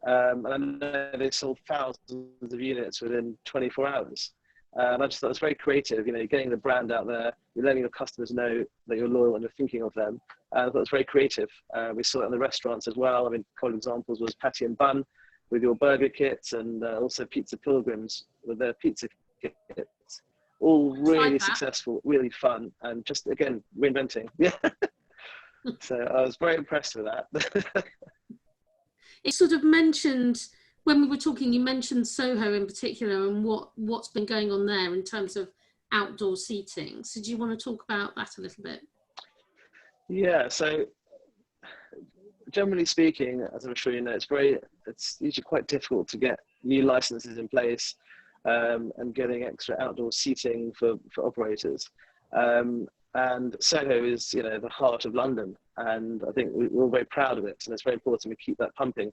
S4: And I know they sold thousands of units within 24 hours. And I just thought it was very creative, getting the brand out there, you're letting your customers know that you're loyal and you're thinking of them. And I thought it was very creative. We saw it in the restaurants as well. I mean, a couple of examples was Patty and Bun with your burger kits, and also Pizza Pilgrims with their pizza kits. All really successful, really fun, and just, again, reinventing. Yeah. So I was very impressed with that.
S1: It sort of mentioned, when we were talking, you mentioned Soho in particular and what's been going on there in terms of outdoor seating. So do you want to talk about that a little bit?
S4: Yeah, so generally speaking, as I'm sure you know, it's usually quite difficult to get new licenses in place, and getting extra outdoor seating for operators. And Soho is, the heart of London, and I think we're all very proud of it, and it's very important we keep that pumping.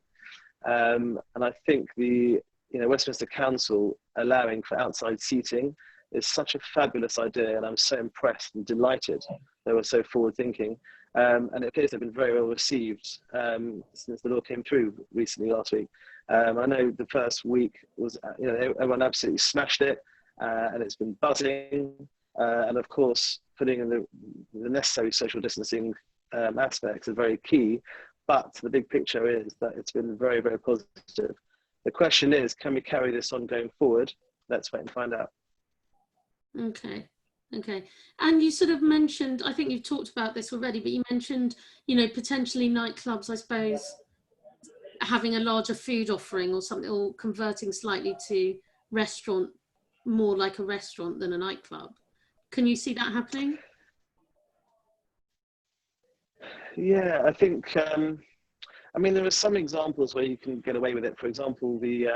S4: And I think the Westminster Council allowing for outside seating is such a fabulous idea, and I'm so impressed and delighted they were so forward-thinking. And it appears they've been very well received since the law came through recently last week. I know the first week was, everyone absolutely smashed it, and it's been buzzing. And of course, putting in the necessary social distancing aspects are very key. But the big picture is that it's been very, very positive. The question is, can we carry this on going forward? Let's wait and find out.
S1: Okay. And you sort of mentioned, I think you've talked about this already, but you mentioned, potentially nightclubs, I suppose, having a larger food offering or something, or converting slightly to restaurant, more like a restaurant than a nightclub. Can you see that happening?
S4: Yeah, I think, there are some examples where you can get away with it. For example, the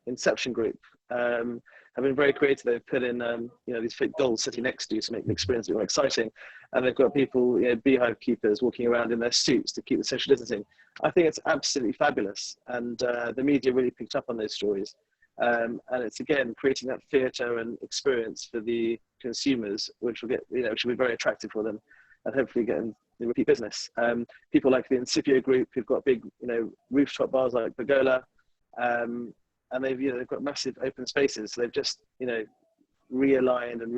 S4: Inception Group have been very creative. They've put in, these fake dolls sitting next to you to make the experience a bit more exciting. And they've got people, beehive keepers walking around in their suits to keep the social distancing. I think it's absolutely fabulous. And the media really picked up on those stories. And it's, again, creating that theatre and experience for the consumers, which will get, which will be very attractive for them, and hopefully get the repeat business. People like the Incipio Group, who've got big, rooftop bars like Pergola, and they've got massive open spaces. So they've just, realigned and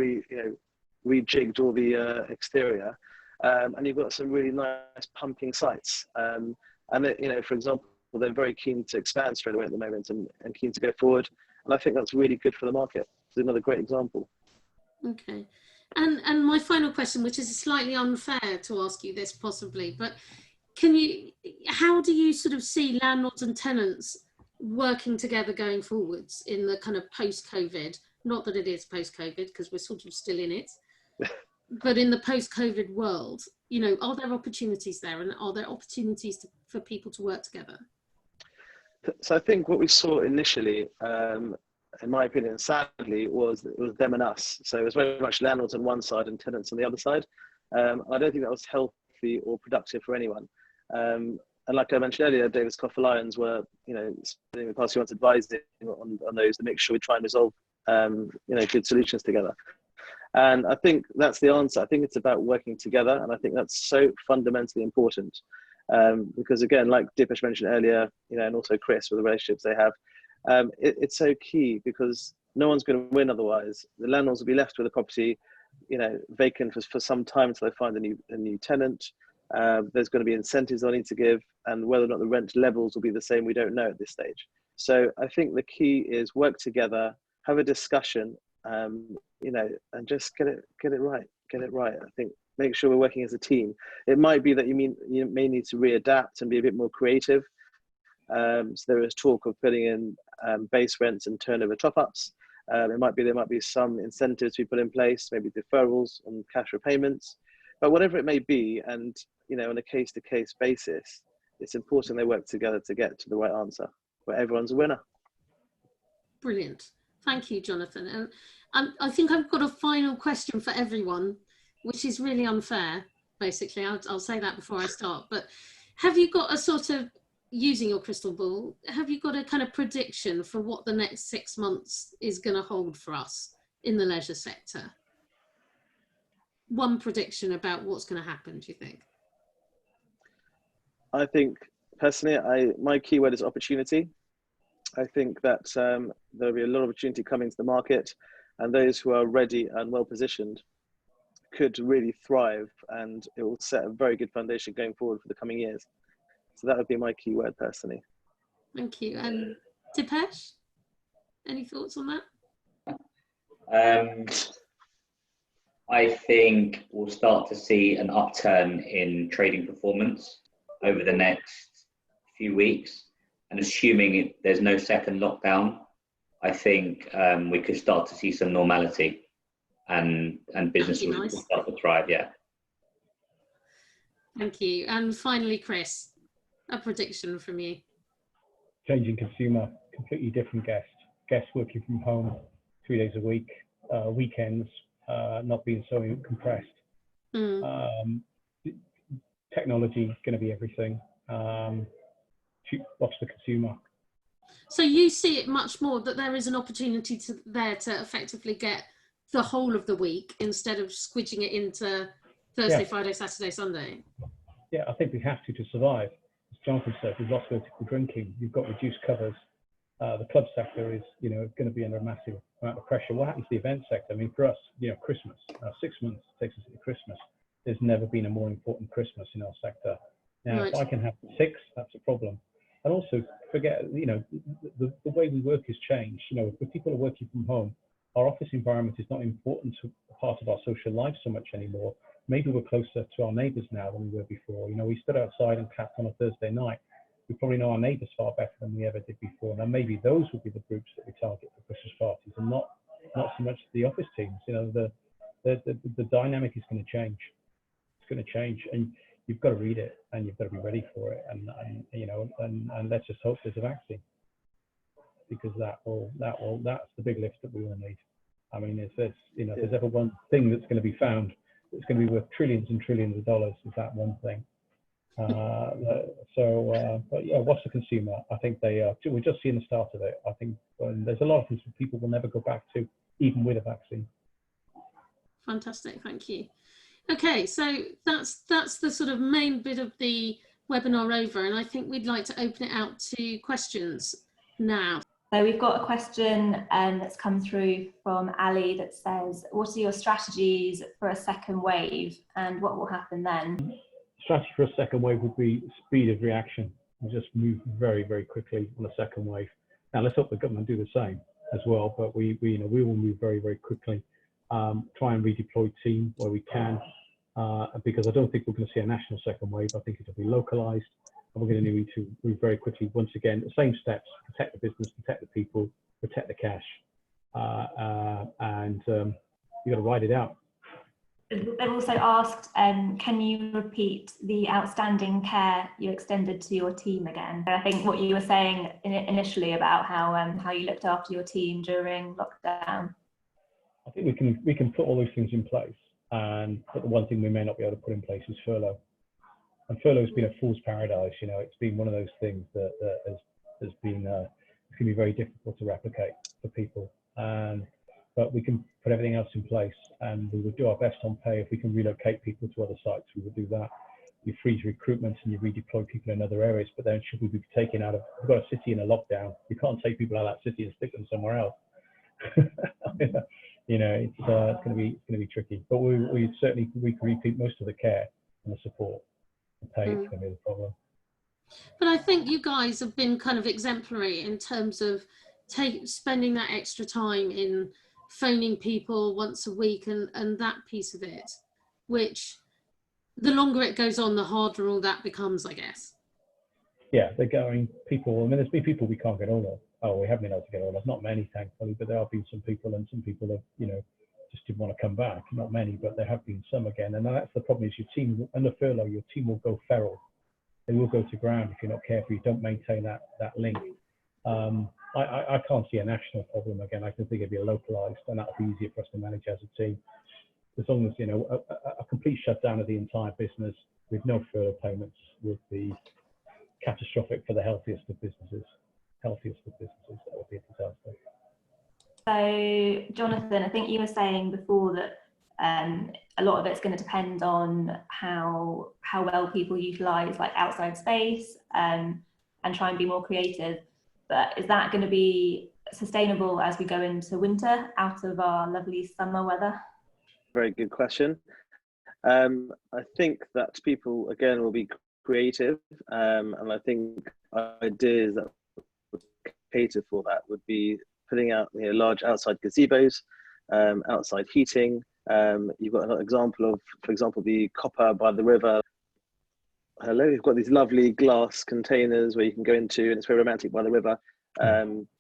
S4: rejigged all the exterior, and you've got some really nice pumping sites. And for example, they're very keen to expand straight away at the moment, and keen to go forward. And I think that's really good for the market. It's another great example.
S1: Okay. And my final question, which is slightly unfair to ask you this possibly, but how do you sort of see landlords and tenants working together going forwards in the kind of post-COVID, not that it is post-COVID because we're sort of still in it, but in the post-COVID world, are there opportunities there, and are there opportunities for people to work together?
S4: So I think what we saw initially, in my opinion, sadly, it was them and us. So it was very much landlords on one side and tenants on the other side. I don't think that was healthy or productive for anyone. and like I mentioned earlier, Davis Cough Lions were, spending the past few months advising on those to make sure we try and resolve, good solutions together. And I think that's the answer. I think it's about working together, and I think that's so fundamentally important. Because again, like Dipesh mentioned earlier, and also Chris, with the relationships they have, it's so key, because no one's going to win otherwise. The landlords will be left with the property, vacant for some time until they find a new tenant. There's going to be incentives they need to give, and whether or not the rent levels will be the same, we don't know at this stage. So I think the key is work together, have a discussion, and just get it right. I think make sure we're working as a team. It might be that you may need to readapt and be a bit more creative. So there is talk of putting in base rents and turnover top-ups. There might be some incentives we put in place, maybe deferrals on cash repayments, but whatever it may be, and on a case-to-case basis, it's important they work together to get to the right answer where everyone's a winner.
S1: Brilliant. Thank you, Jonathan. And I think I've got a final question for everyone, which is really unfair, basically. I'll say that before I start. But have you got a sort of, using your crystal ball, have you got a kind of prediction for what the next 6 months is going to hold for us in the leisure sector? One prediction about what's going to happen, do you think?
S4: I think, personally, my keyword is opportunity. I think that there'll be a lot of opportunity coming to the market, and those who are ready and well positioned could really thrive, and it will set a very good foundation going forward for the coming years. So that would be my keyword, personally.
S1: Thank you. And Dipesh, any thoughts on that?
S3: I think we'll start to see an upturn in trading performance over the next few weeks. And assuming there's no second lockdown, I think we could start to see some normality, and businesses will start to thrive. Yeah.
S1: Thank you. And finally, Chris, a prediction from you.
S2: Changing consumer, completely different guests working from home 3 days a week, weekends not being so compressed. Technology is going to be everything. Watch the consumer.
S1: So you see it much more that there is an opportunity there to effectively get the whole of the week instead of squidging it into Thursday, Friday, Saturday, Sunday.
S2: Yeah, I think we have to survive. As Jonathan said, we've lost vertical drinking. You've got reduced covers. The club sector is, going to be under a massive amount of pressure. What happens to the event sector? I mean, for us, Christmas, 6 months takes us to Christmas. There's never been a more important Christmas in our sector. Now, if I can have 6, that's a problem. And also forget, the way we work has changed. If people are working from home, our office environment is not important to part of our social life so much anymore. Maybe we're closer to our neighbours now than we were before. We stood outside and clapped on a Thursday night. We probably know our neighbours far better than we ever did before. Now, maybe those would be the groups that we target for Christmas parties, and not so much the office teams. The dynamic is going to change. It's going to change, and you've got to read it, and you've got to be ready for it. And let's just hope there's a vaccine, because that's the big lift that we will need. I mean, if there's ever one thing that's going to be found that's going to be worth trillions and trillions of dollars, is that one thing. But yeah, what's the consumer? I think we're just seeing the start of it. I think there's a lot of things that people will never go back to, even with a vaccine.
S1: Fantastic, thank you. Okay, so that's the sort of main bit of the webinar over, and I think we'd like to open it out to questions now.
S5: So we've got a question that's come through from Ali that says, what are your strategies for a second wave, and what will happen then?
S2: Strategy for a second wave would be speed of reaction, and just move very, very quickly on a second wave. Now, let's hope the government do the same as well, but we will move very, very quickly. Try and redeploy team where we can, because I don't think we're going to see a national second wave. I think it'll be localized, and we're going to need to move very quickly. Once again, the same steps: protect the business, protect the people, protect the cash, and you've got to ride it out.
S5: They've also asked, can you repeat the outstanding care you extended to your team again? I think what you were saying initially about how you looked after your team during lockdown.
S2: I think we can put all those things in place, but the one thing we may not be able to put in place is furlough. And furlough has been a fool's paradise. You know, it's been one of those things that has been it's going to be very difficult to replicate for people. But we can put everything else in place, and we would do our best on pay. If we can relocate people to other sites, we would do that. You freeze recruitment and you redeploy people in other areas. But then, should we be taken out of? We've got a city in a lockdown. You can't take people out of that city and stick them somewhere else. You know, it's going to be tricky. But we certainly can repeat most of the care and the support. The pay is going to be the problem.
S1: But I think you guys have been kind of exemplary in terms of spending that extra time in phoning people once a week and that piece of it, which the longer it goes on, the harder all that becomes, I guess.
S2: Yeah, they're going people. I mean, there's been people we can't get hold of. Oh, we haven't been able to get hold of. Not many, thankfully, but there have been some people, and some people have, you know, just didn't want to come back. Not many, but there have been some again. And that's the problem: is your team under furlough, your team will go feral. They will go to ground if you're not careful. You don't maintain that link. I can't see a national problem again. I can think it'd be localized, and that'll be easier for us to manage as a team. As long as, you know, a complete shutdown of the entire business with no further payments would be catastrophic for the healthiest of businesses. That would be a disaster.
S5: So, Jonathan, I think you were saying before that a lot of it's going to depend on how well people utilise like outside space and try and be more creative. But is that going to be sustainable as we go into winter out of our lovely summer weather?
S4: Very good question. I think that people again will be creative, and I think ideas that would cater for that would be putting out, you know, large outside gazebos, outside heating. You've got an example of, for example, the Copper by the river. Hello, you've got these lovely glass containers where you can go into, and it's very romantic by the river.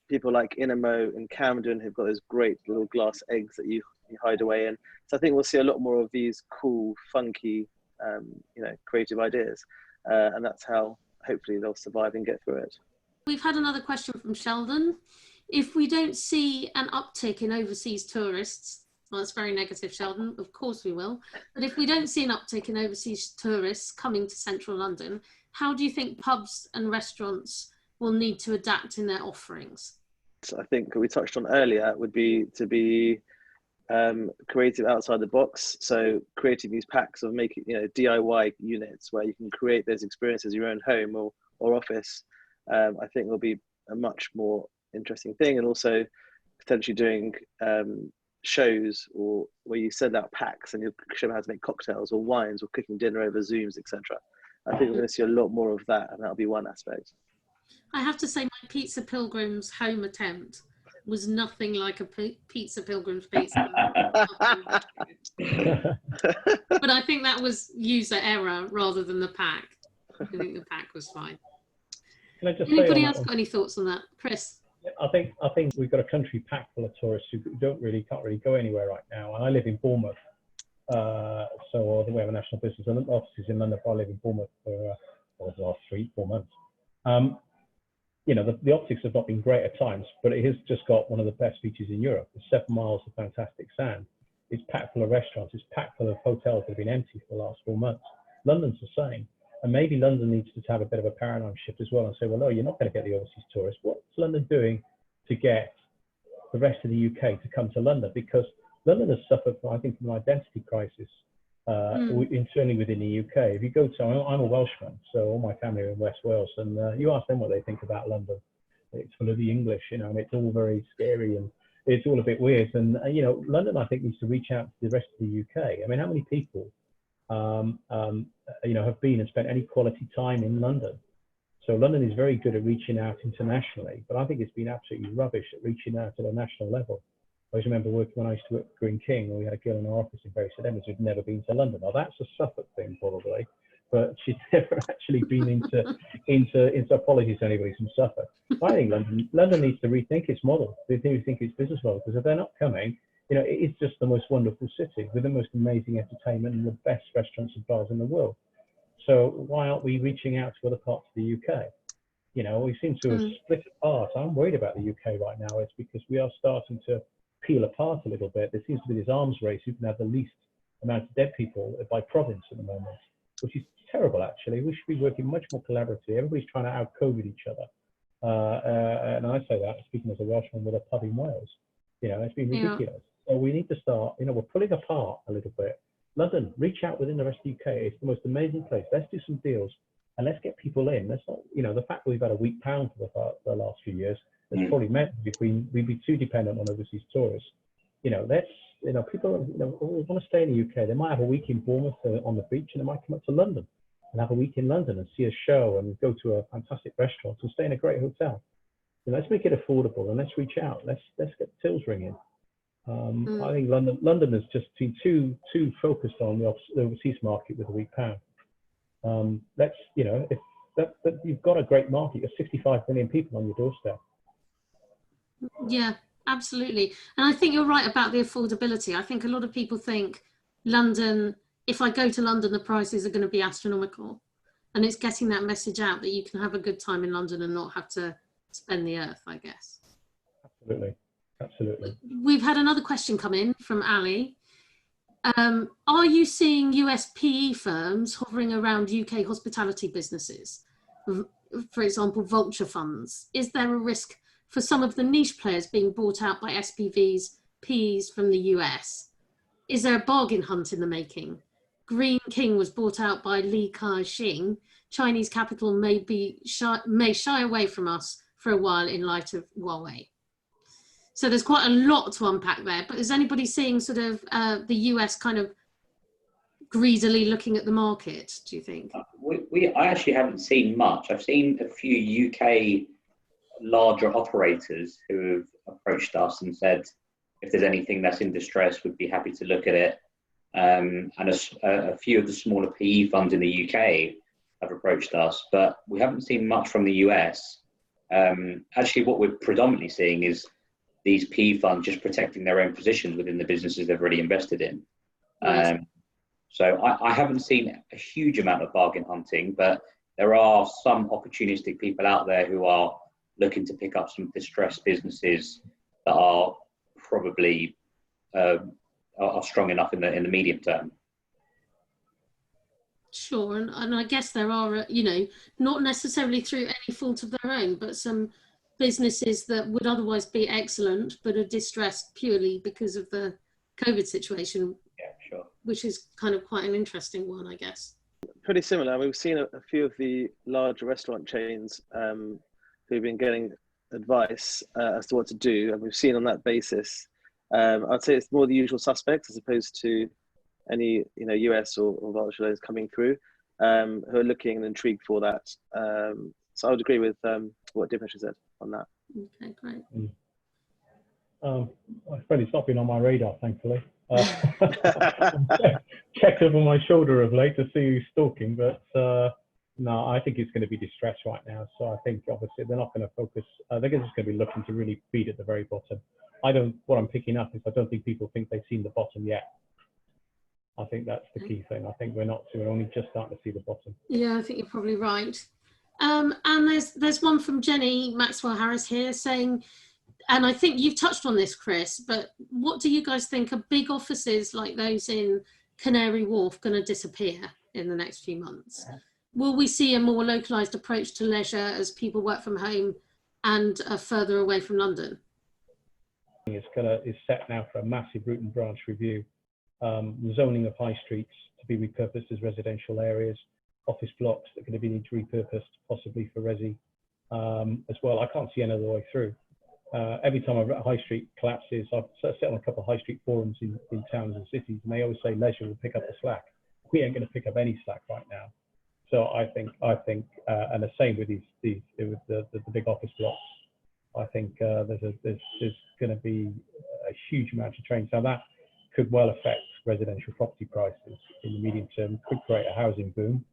S4: People like Inamo in Camden have got those great little glass eggs that you hide away in. So I think we'll see a lot more of these cool, funky, you know, creative ideas, and that's how hopefully they'll survive and get through it.
S1: We've had another question from Sheldon. If we don't see an uptick in overseas tourists, well, that's very negative, Sheldon. Of course we will. But if we don't see an uptick in overseas tourists coming to central London, how do you think pubs and restaurants will need to adapt in their offerings?
S4: So I think we touched on earlier would be to be creative outside the box. So creating these packs of making, you know, DIY units where you can create those experiences in your own home or office. I think will be a much more interesting thing, and also potentially doing shows or where you send out packs and you show them how to make cocktails or wines or cooking dinner over Zooms, etc. I think we're going to see a lot more of that, and that'll be one aspect.
S1: I have to say my Pizza Pilgrim's home attempt was nothing like a Pizza Pilgrim's pizza. But I think that was user error rather than the pack. I think the pack was fine.
S2: Can I just
S1: Anybody else got any thoughts on that? Chris?
S2: I think we've got a country packed full of tourists who can't really go anywhere right now. And I live in Bournemouth, so we have a national business and offices in London. But I live in Bournemouth for the last 3-4 months. You know, the optics have not been great at times, but it has just got one of the best beaches in Europe. It's 7 miles of fantastic sand. It's packed full of restaurants. It's packed full of hotels that have been empty for the last 4 months. London's the same. And maybe London needs to have a bit of a paradigm shift as well and say, well, no, you're not going to get the overseas tourists. What's London doing to get the rest of the UK to come to London? Because London has suffered, I think, from an identity crisis internally within the UK. If you go to, I'm a Welshman, so all my family are in West Wales, and you ask them what they think about London. It's full of the English, you know, and it's all very scary and it's all a bit weird. And, you know, London, I think, needs to reach out to the rest of the UK. I mean, how many people you know, have been and spent any quality time in London? So London is very good at reaching out internationally, but I think it's been absolutely rubbish at reaching out at a national level. I always remember working when I used to work for Green King, where we had a girl in our office in Bury St Edmunds who'd never been to London. Now that's a Suffolk thing probably, but she'd never actually been into apologies to anybody from Suffolk. I think London needs to rethink its model. They need to rethink its business model, because if they're not coming, you know, it is just the most wonderful city with the most amazing entertainment and the best restaurants and bars in the world. So why aren't we reaching out to other parts of the UK? You know, we seem to have split apart. I'm worried about the UK right now. It's because we are starting to peel apart a little bit. There seems to be this arms race who can have the least amount of dead people by province at the moment, which is terrible, actually. We should be working much more collaboratively. Everybody's trying to out-COVID each other. And I say that speaking as a Welshman with a pub in Wales. You know, it's been ridiculous. Yeah. So we need to start, you know, we're pulling apart a little bit. London, reach out within the rest of the UK. It's the most amazing place. Let's do some deals and let's get people in. Let's not, you know, the fact that we've had a weak pound for the last few years has probably meant we'd be too dependent on overseas tourists. You know, let's, you know, people, you know, want to stay in the UK. They might have a week in Bournemouth on the beach, and they might come up to London and have a week in London and see a show and go to a fantastic restaurant and stay in a great hotel. So let's make it affordable and let's reach out. Let's get tills ringing. I think London has just been too focused on the overseas market with a weak pound. Let's, you know, if that you've got a great market, you've got 65 million people on your doorstep.
S1: Yeah, absolutely. And I think you're right about the affordability. I think a lot of people think London, if I go to London, the prices are going to be astronomical. And it's getting that message out that you can have a good time in London and not have to spend the earth, I guess.
S2: Absolutely. Absolutely.
S1: We've had another question come in from Ali. Are you seeing US PE firms hovering around UK hospitality businesses? For example, vulture funds. Is there a risk for some of the niche players being bought out by SPVs, PEs from the US? Is there a bargain hunt in the making? Green King was bought out by Li Ka-shing. Chinese capital may shy away from us for a while in light of Huawei. So there's quite a lot to unpack there, but is anybody seeing sort of the US kind of greedily looking at the market, do you think?
S3: I actually haven't seen much. I've seen a few UK larger operators who have approached us and said, if there's anything that's in distress, we'd be happy to look at it. And a few of the smaller PE funds in the UK have approached us, but we haven't seen much from the US. Actually, what we're predominantly seeing is these PE funds just protecting their own positions within the businesses they've already invested in.
S1: Right.
S3: So I haven't seen a huge amount of bargain hunting, but there are some opportunistic people out there who are looking to pick up some distressed businesses that are probably are strong enough in the medium term.
S1: Sure, and I guess there are, you know, not necessarily through any fault of their own, but some businesses that would otherwise be excellent but are distressed purely because of the COVID situation.
S3: Yeah, sure.
S1: Which is kind of quite an interesting one, I guess.
S4: Pretty similar. We've seen a few of the larger restaurant chains who've been getting advice as to what to do, and we've seen on that basis, I'd say it's more the usual suspects as opposed to any, you know, US or vulture loans coming through who are looking and intrigued for that. So I would agree with what Dinesh said on that.
S1: Okay, great.
S2: I suppose it's not been on my radar, thankfully. Checked over my shoulder of late to see who's stalking, but no, I think it's going to be distressed right now. So I think obviously they're not going to focus. They're just going to be looking to really feed at the very bottom. What I'm picking up is I don't think people think they've seen the bottom yet. I think that's the key thing. I think we're only just starting to see the bottom.
S1: Yeah, I think you're probably right. And there's one from Jenny Maxwell Harris here saying, and I think you've touched on this, Chris, but what do you guys think? Are big offices like those in Canary Wharf going to disappear in the next few months? Will we see a more localised approach to leisure as people work from home and are further away from London?
S2: It's set now for a massive root and branch review. Zoning of high streets to be repurposed as residential areas, office blocks that are going to need to be repurposed possibly for resi as well. I can't see any other way through. Every time a high street collapses, I've sit on a couple of high street forums in towns and cities, and they always say leisure will pick up the slack. We ain't going to pick up any slack right now. So I think, and the same with the big office blocks. I think there's going to be a huge amount of change. Now that could well affect residential property prices in the medium term. Could create a housing boom,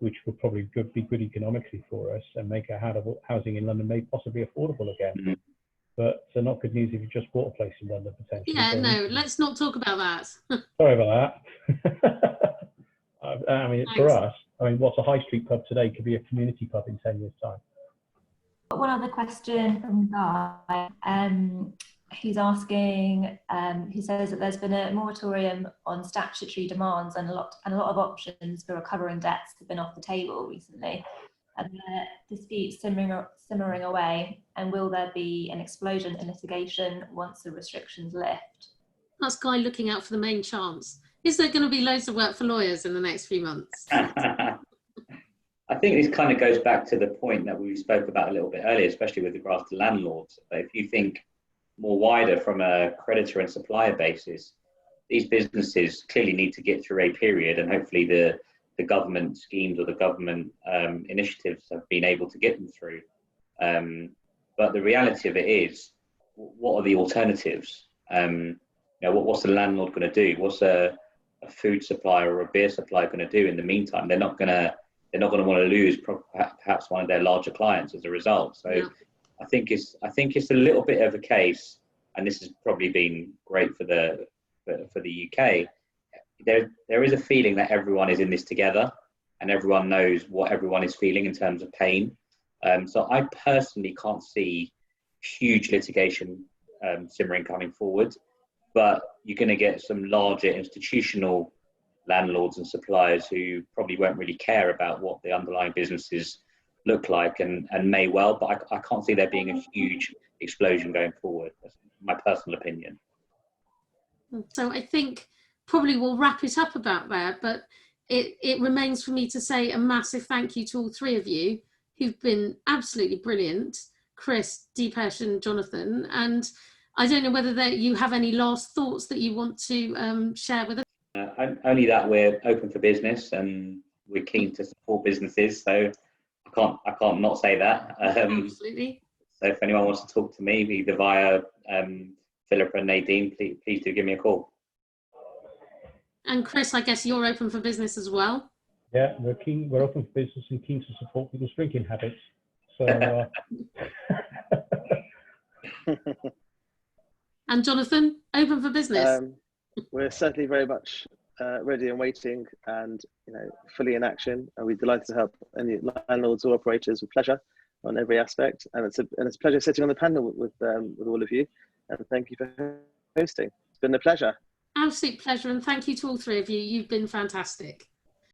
S2: which would probably be good economically for us and make our housing in London maybe possibly affordable again. Mm-hmm. But not good news if you just bought a place in London potentially.
S1: Yeah, no, let's not talk about that.
S2: Sorry about that. I mean, for us, I mean, what's a high street pub today could be a community pub in 10 years' time.
S5: One other question from Guy. who's asking, who says that there's been a moratorium on statutory demands and a lot of options for recovering debts have been off the table recently. And the disputes simmering away, and will there be an explosion in litigation once the restrictions lift?
S1: That's Guy looking out for the main chance. Is there going to be loads of work for lawyers in the next few months?
S3: I think this kind of goes back to the point that we spoke about a little bit earlier, especially with regards to landlords. But if you think more wider from a creditor and supplier basis, these businesses clearly need to get through a period, and hopefully the government schemes or the government initiatives have been able to get them through. But the reality of it is, what are the alternatives? What's the landlord going to do? What's a food supplier or a beer supplier going to do in the meantime? They're not going to want to lose perhaps one of their larger clients as a result. So yeah. I think it's a little bit of a case, and this has probably been great for the UK. There is a feeling that everyone is in this together, and everyone knows what everyone is feeling in terms of pain. So I personally can't see huge litigation simmering coming forward, but you're going to get some larger institutional landlords and suppliers who probably won't really care about what the underlying businesses look like, and may well, but I can't see there being a huge explosion going forward. That's my personal opinion.
S1: So I think probably we'll wrap it up about that, but it remains for me to say a massive thank you to all three of you who've been absolutely brilliant, Chris, Deepesh and Jonathan. And I don't know whether you have any last thoughts that you want to share with us.
S3: Only that we're open for business and we're keen to support businesses. So I can't not say that.
S1: Absolutely.
S3: So if anyone wants to talk to me, either via Philippa and Nadine, please do give me a call.
S1: And Chris, I guess you're open for business as well.
S2: Yeah, we're open for business and keen to support people's drinking habits. So.
S1: And Jonathan, open for business.
S4: We're certainly very much ready and waiting, and fully in action. And we're delighted to help any landlords or operators with pleasure on every aspect. And it's a pleasure sitting on the panel with all of you. And thank you for hosting. It's been a pleasure.
S1: Absolute pleasure, and thank you to all three of you. You've been fantastic.